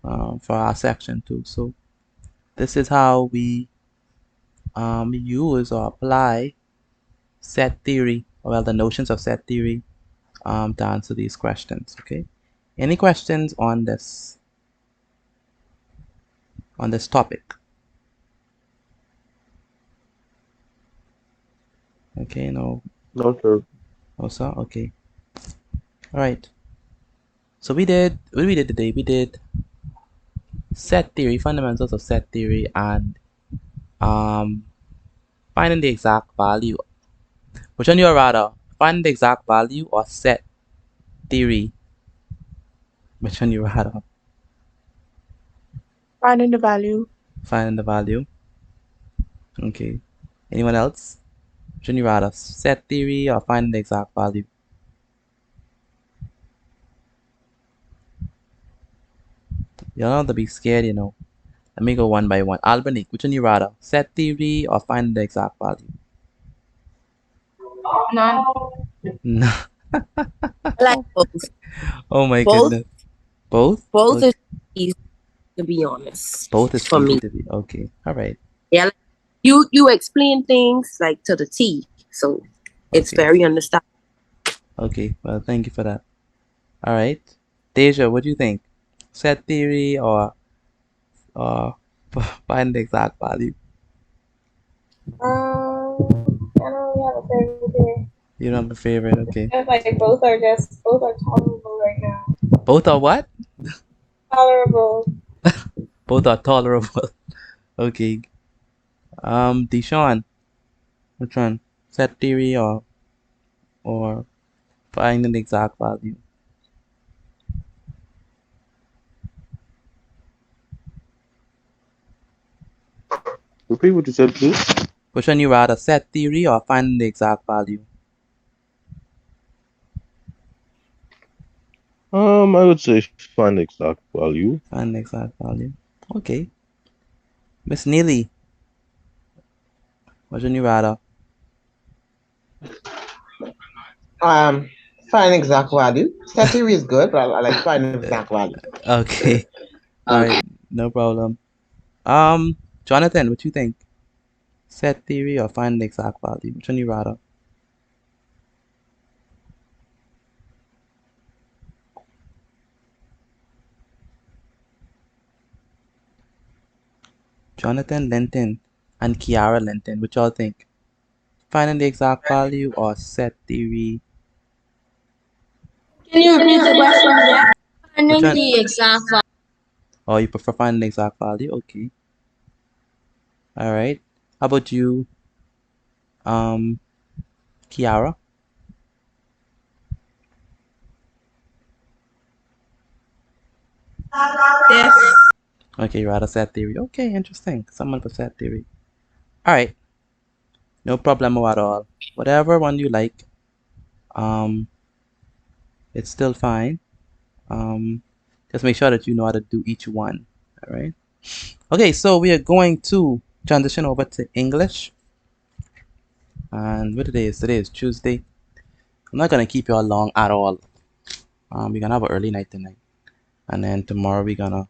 for our section 2. So this is how we use or apply set theory, well, the notions of set theory, to answer these questions. Okay. Any questions on this topic? Okay. No. No, sir. No, sir. Okay. All right. So what we did today. We did set theory, fundamentals of set theory, and um, finding the exact value. Which one you rather? Find the exact value or set theory? Which one you rather? Finding the value. Find the value. Okay. Anyone else? Which one you rather? Set theory or find the exact value? You don't have to be scared. Let me go one by one. Albany, which one you rather? Set theory or find the exact value? None. No. I like both. Oh my Both? goodness. Both? Both Okay. is easy, to be honest, Both is for easy me. to be. Okay. All right. Yeah, like, you explain things like to the T, so it's Okay. very understandable. Okay. Well, thank you for that. All right. Deja, what do you think? Set theory or find the exact value? I don't really have a favorite here. You don't have a favorite? Okay. I feel like both are tolerable right now. Both are what? Tolerable. Both are tolerable. Okay. Deshaun, which one? Set theory or find an exact value? Repeat what you said, please. Which one you rather, set theory or find the exact value? I would say find exact value. Find the exact value. Okay. Miss Neely, which one you rather? Um, find exact value. Set theory is good, but I like find exact value. Okay. All right. No problem. Jonathan, what you think? Set theory or find the exact value? Which one you rather? Jonathan Linton and Kiara Linton, which y'all think? Finding the exact value or set theory? Can you repeat the question again? Which Finding one? the exact value. Oh, you prefer finding the exact value? Okay. All right. How about you, um, Kiara? Yes. Okay, you rather set theory. Okay, interesting. Someone for set theory. All right. No problem at all. Whatever one you like, um, it's still fine. Um, just make sure that you know how to do each one. All right. Okay, so we are going to transition over to English. And what today is? Today is Tuesday. I'm not gonna keep you all long at all. We're gonna have an early night tonight, and then tomorrow we're gonna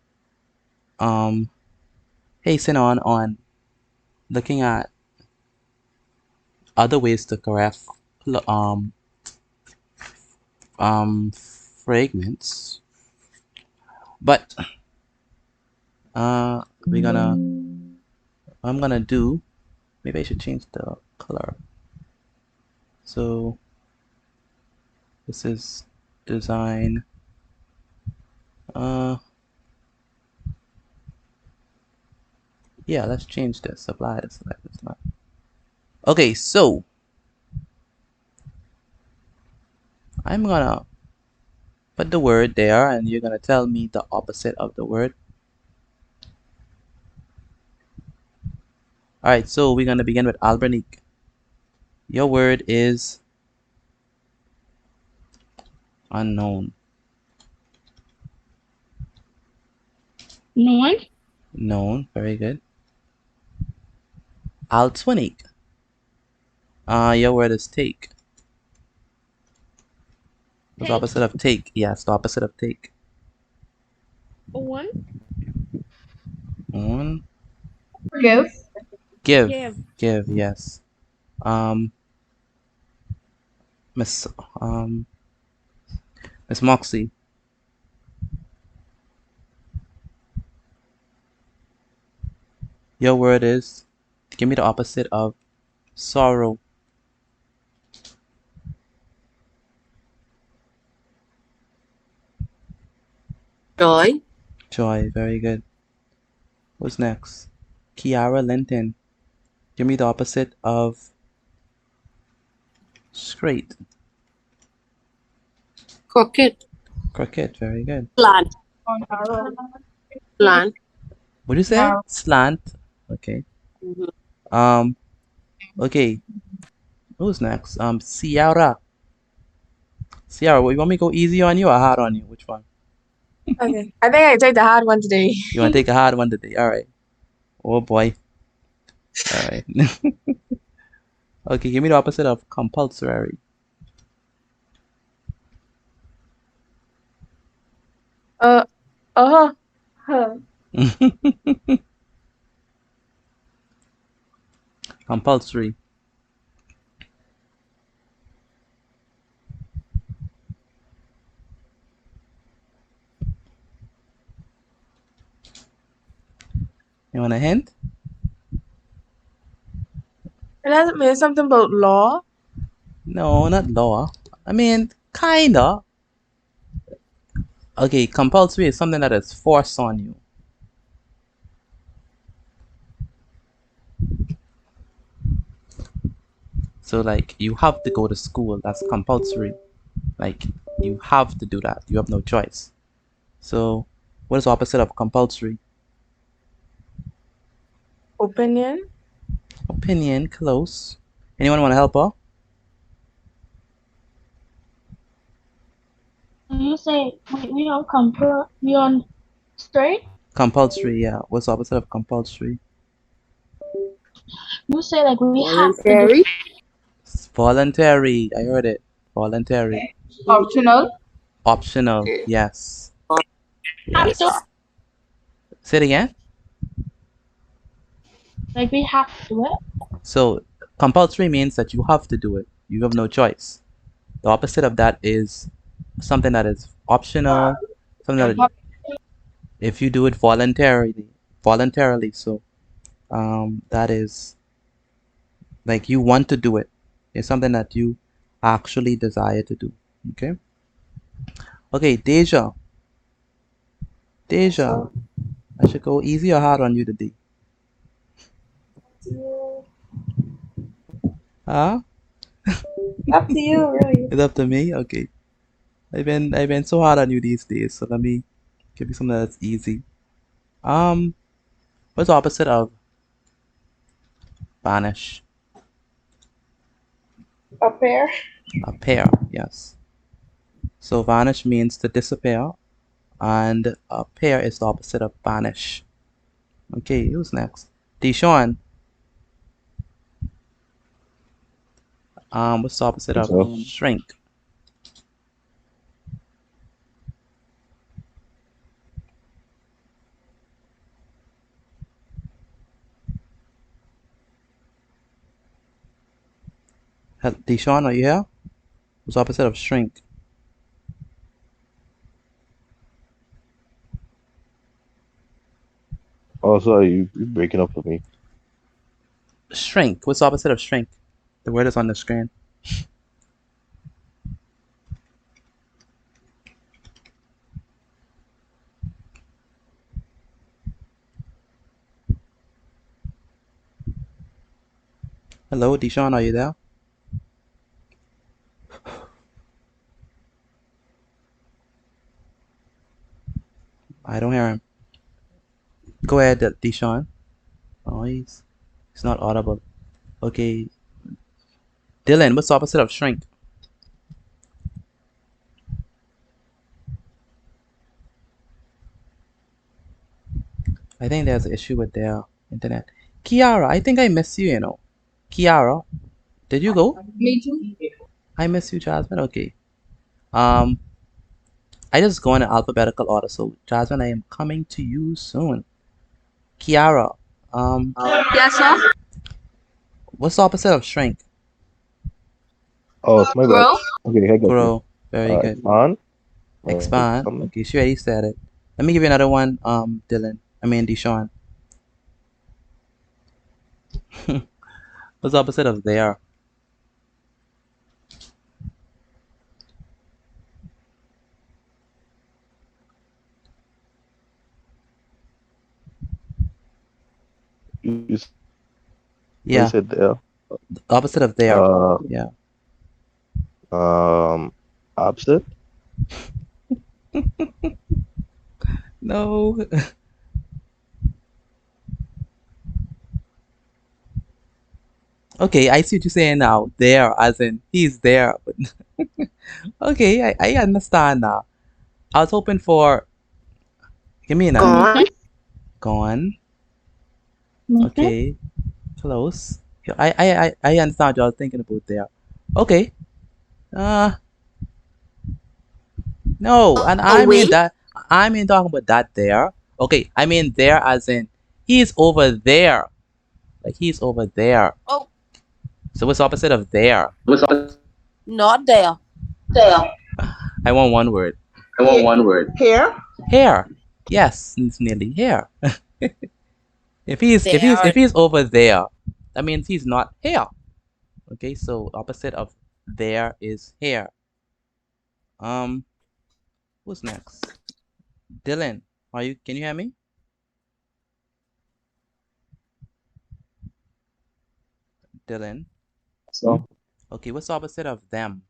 um hasten on looking at other ways to correct pl- fragments. But we're gonna I'm gonna do, maybe I should change the color. So this is design. Uh yeah, let's change this. Apply this, select this now. Okay, so I'm gonna put the word there and you're gonna tell me the opposite of the word. Alright, so we're gonna begin with Albanique. Your word is unknown. No one? Known, very good. Altwinique. Your word is take. What's the Take. opposite of take? Yes, the opposite of take. One. On. Give. Give. Give. Give, yes. Um Miss um Miss Moxie. Your word is, give me the opposite of sorrow. Joy, Joy, very good. Who's next? Kiara Linton. Give me the opposite of straight. crooked, Crooked, very good. slant, slant. What do you say? Now. Slant. Okay. Mhm. Um, okay. Who's next? Ciara. Ciara, you want me to go easy on you or hard on you? Which one? Okay. I think I take the hard one today. You want to take a hard one today? All right. Oh boy. All right. Okay, give me the opposite of compulsory. Uh-huh. Huh. Compulsory. You want a hint? It doesn't mean something about law. No, not law. I mean, kinda. Okay, compulsory is something that is forced on you. So like you have to go to school. That's compulsory. Like you have to do that. You have no choice. So what is the opposite of compulsory? Opinion. Opinion, close. Anyone want to help her? You say we on we on straight. Compulsory, yeah. What's the opposite of compulsory? You say like we have to do. Voluntary. It's voluntary. I heard it. Voluntary. Optional. Optional. Yes. Have to Yes. Say it again. like we have to do it. So compulsory means that you have to do it. You have no choice. The opposite of that is something that is optional, something that if you do it voluntarily. So that is like you want to do it. It's something that you actually desire to do. Okay. Okay, Deja. Deja. I should go easy or hard on you today. Huh? Up to you, really. It's up to me? Okay. I've been so hard on you these days, so let me give you something that's easy. Um, what's the opposite of vanish? A pair. Appear, yes. So vanish means to disappear, and appear is the opposite of vanish. Okay, who's next? Deshaun, what's the opposite Yes, of sir. shrink? Deshaun, are you here? What's the opposite of shrink? Oh, sorry, you breaking up for me. Shrink. What's the opposite of shrink? The word is on the screen. Hello, Deshaun, are you there? I don't hear him. Go ahead, Deshaun. Oh, he's not audible. Okay, Dylan, what's the opposite of shrink? I think there's an issue with their internet. Kiara, I think I miss you, you know. Kiara, did you go? Me too. I miss you, Jasmine. Okay. Um, I just go in alphabetical order. So, Jasmine, I am coming to you soon. Kiara, Yes, sir. what's the opposite of shrink? Oh, my bad. Grow. Okay, I got you. Grow. Very good. Expand or Expand. something. Okay, she already said it. Let me give you another one, Dylan. I mean, Deshaun. What's the opposite of there? You Yeah, said there. the opposite of there. Uh, Yeah. Absent. No. Okay, I see what you're saying now. There, as in he's there. But okay, I understand now. I was hoping for. Give me another. Gone. Missing, Gone. missing. Okay, close. Yeah, I understand what you was thinking about there. Okay. Uh, no, and I mean Away. that. I mean talking about that there. Okay, I mean there as in he's over there. Like he's over there. Oh, So what's the opposite of there? not there. I want one word. I want one word. Here? Here. Yes, it's nearly here. If There. he's over there, that means he's not here. Okay, so opposite of there is here. Um, who's next? Dylan, can you hear me? Dylan. So Okay, what's the opposite of them?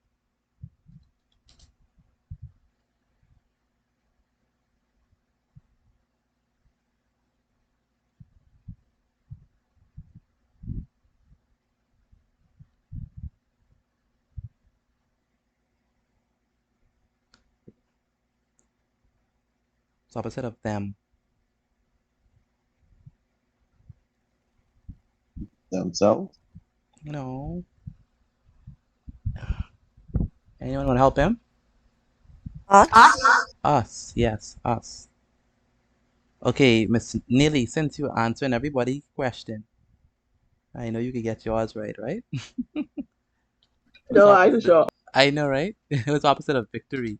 What's the opposite of them? themselves. No. Anyone want to help him? Us. Us. Yes, us. Okay, Miss Neely, since you're answering everybody's question, I know you can get yours right? What's No, the I'm opposite? sure. I know, right? What's the opposite of victory?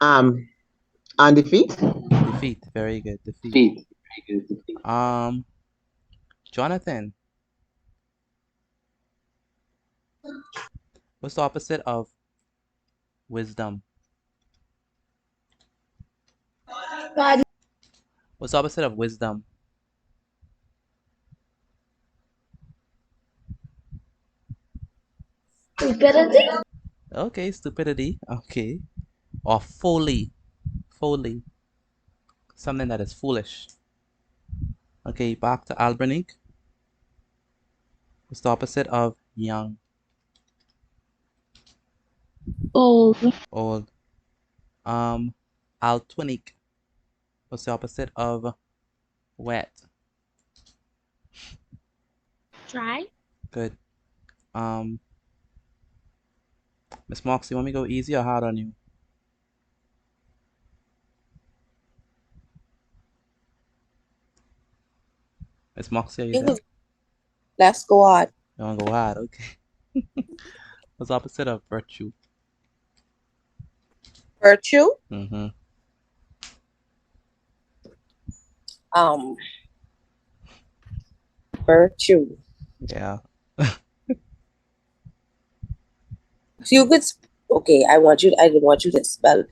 Um, on defeat? Defeat. Very good. Defeat. Um, Jonathan, what's the opposite of wisdom? What's the opposite of wisdom? Okay, stupidity. Okay. Or folly. Folly. Something that is foolish. Okay, back to Albanic. What's the opposite of young? Old. Old. Altwinic. What's the opposite of wet? Dry. Good. Um, Miss Moxie, want me to go easy or hard on you? Miss Moxie, are you there? Let's go on. You wanna go hard? Okay. What's the opposite of virtue? Virtue. Mm-hmm. Um, virtue. Yeah. So you could. Okay, I want you. I want you to spell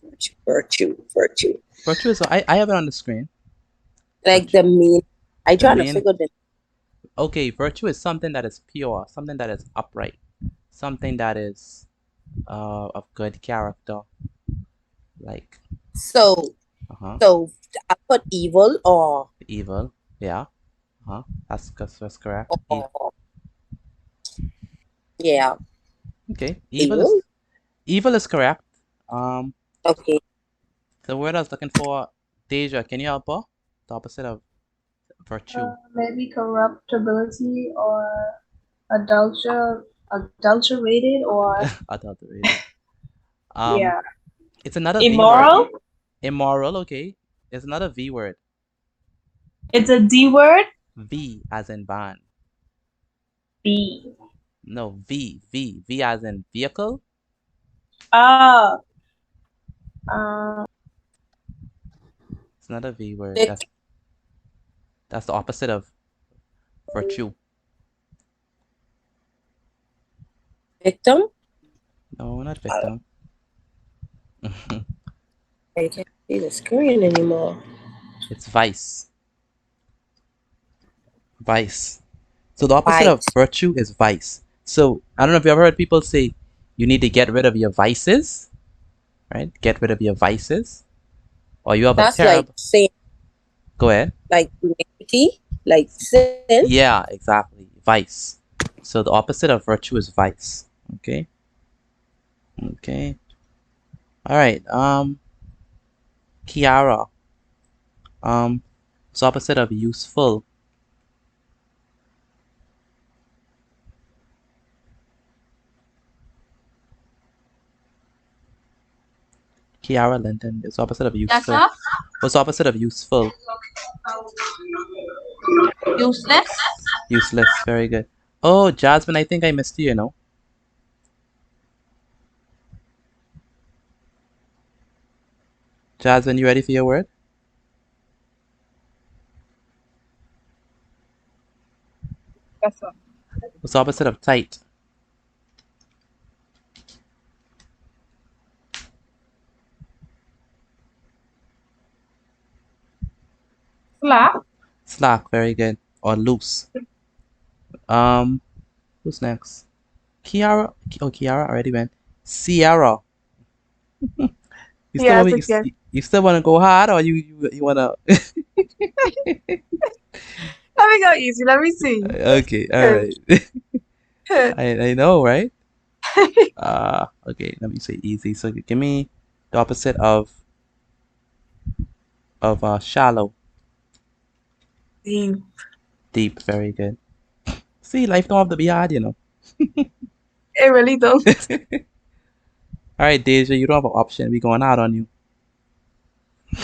virtue. Virtue. Virtue is I have it on the screen. Like Virtue. the mean. I The trying to mean figure the. okay, virtue is something that is pure, something that is upright, something that is of good character. Like So uh-huh. I put evil Evil. Yeah. Uh-huh. That's correct. or yeah, Okay. evil. Evil is correct. Um Okay. the word I was looking for, Deja, can you help her? The opposite of virtue. Maybe corruptibility or adulterated or Adulterated. Um yeah, it's another V word. immoral. Immoral, okay. It's another V word. It's a D word. V as in van. B. No, V as in vehicle. Oh. It's not a V word. Vic- That's the opposite of virtue. victim. No, not victim. I can't see the screen anymore. It's vice. Vice. So the opposite Fight. of virtue is vice. So I don't know if you ever heard people say you need to get rid of your vices, right? Get rid of your vices. Or you have a That's like terrible. sin, Go ahead. like iniquity, like sin. Yeah, exactly. Vice. So the opposite of virtue is vice. Okay. Okay. All right. Kiara. It's opposite of useful. Kiara Linton. What's the opposite of Yes, useful? sir. What's the opposite of useful? Useless. Useless. Very good. Oh, Jasmine, I think I missed you, you know. Jasmine, you ready for your word? Yes, sir. What's the opposite of tight? Slack. Slack. Very good. Or loose. Um, who's next? Kiara. Oh, Kiara already went. Sierra. You still want Yes, me? again. You still want to go hard, or you wanna? Let me go easy. Let me see. Okay. All right. I know, right? Okay. Let me say easy. So give me the opposite of shallow. Deep. Deep. Very good. See, life don't have to be hard, you know. It really don't. All right, Deja, you don't have an option. We going hard on you.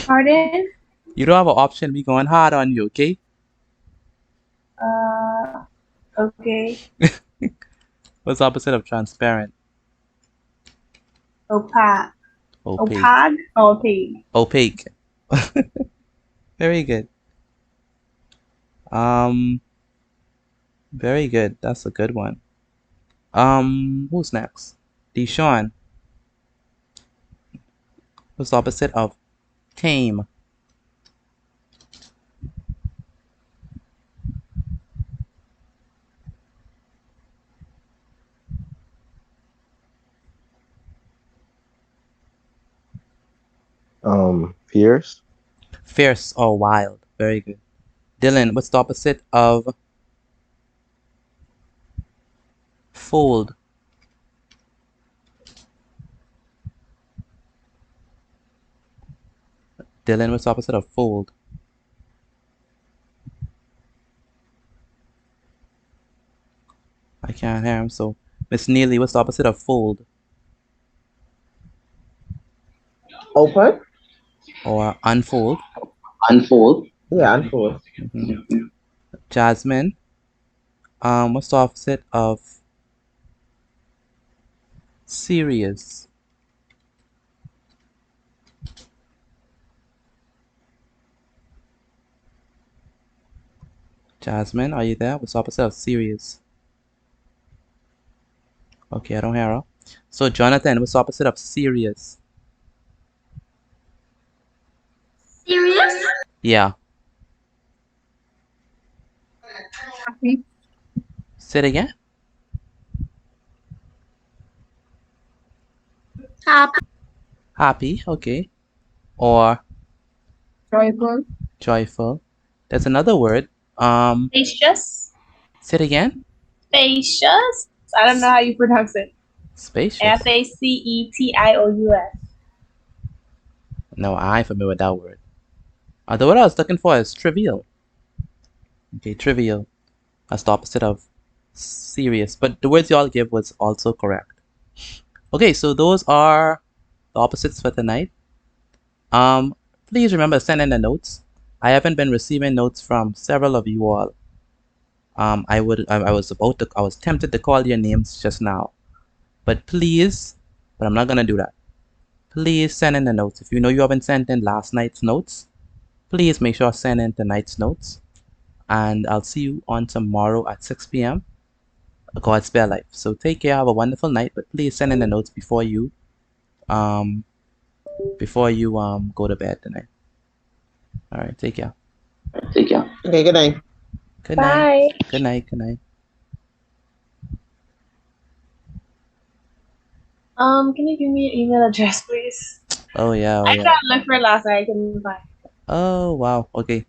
Pardon? You don't have an option. We going hard on you, okay? Okay. What's the opposite of transparent? Opaque. Opaque. Opaque? Opaque. Opaque. Very good. Um, very good. That's a good one. Who's next? Deshaun. What's the opposite of tame? Fierce. Fierce or wild. Very good. Dylan, what's the opposite of fold? Dylan, what's the opposite of fold? I can't hear him. So, Miss Neely, what's the opposite of fold Open? or unfold? Unfold. Yeah, unfold. Jasmine, what's the opposite of serious? Jasmine, are you there? What's the opposite of serious? Okay, I don't hear her. So, Jonathan, what's the opposite of serious? Serious? Yeah. Happy. Say it again. Happy. Happy, okay. Or Joyful. joyful. There's another word. Spacious? Say it again. Spacious? I don't know how you pronounce it. Spacious. Facetious. No, I ain't familiar with that word. The word I was looking for is trivial. Okay, trivial. That's the opposite of serious. But the words y'all give was also correct. Okay, so those are the opposites for tonight. Um, please remember to send in the notes. I haven't been receiving notes from several of you all. I was tempted to call your names just now, but I'm not gonna do that. Please send in the notes. If you know you haven't sent in last night's notes, please make sure to send in tonight's notes. And I'll see you on tomorrow at 6 p.m. God's Spare Life. So take care, have a wonderful night, but please send in the notes um before you go to bed tonight. All right, take care. Take care. Okay, good night. Good night. Bye. Good night. Good night. Can you give me your email address, please? Oh yeah, oh I yeah. tried to look for it last night. I couldn't find it. Oh wow. Okay.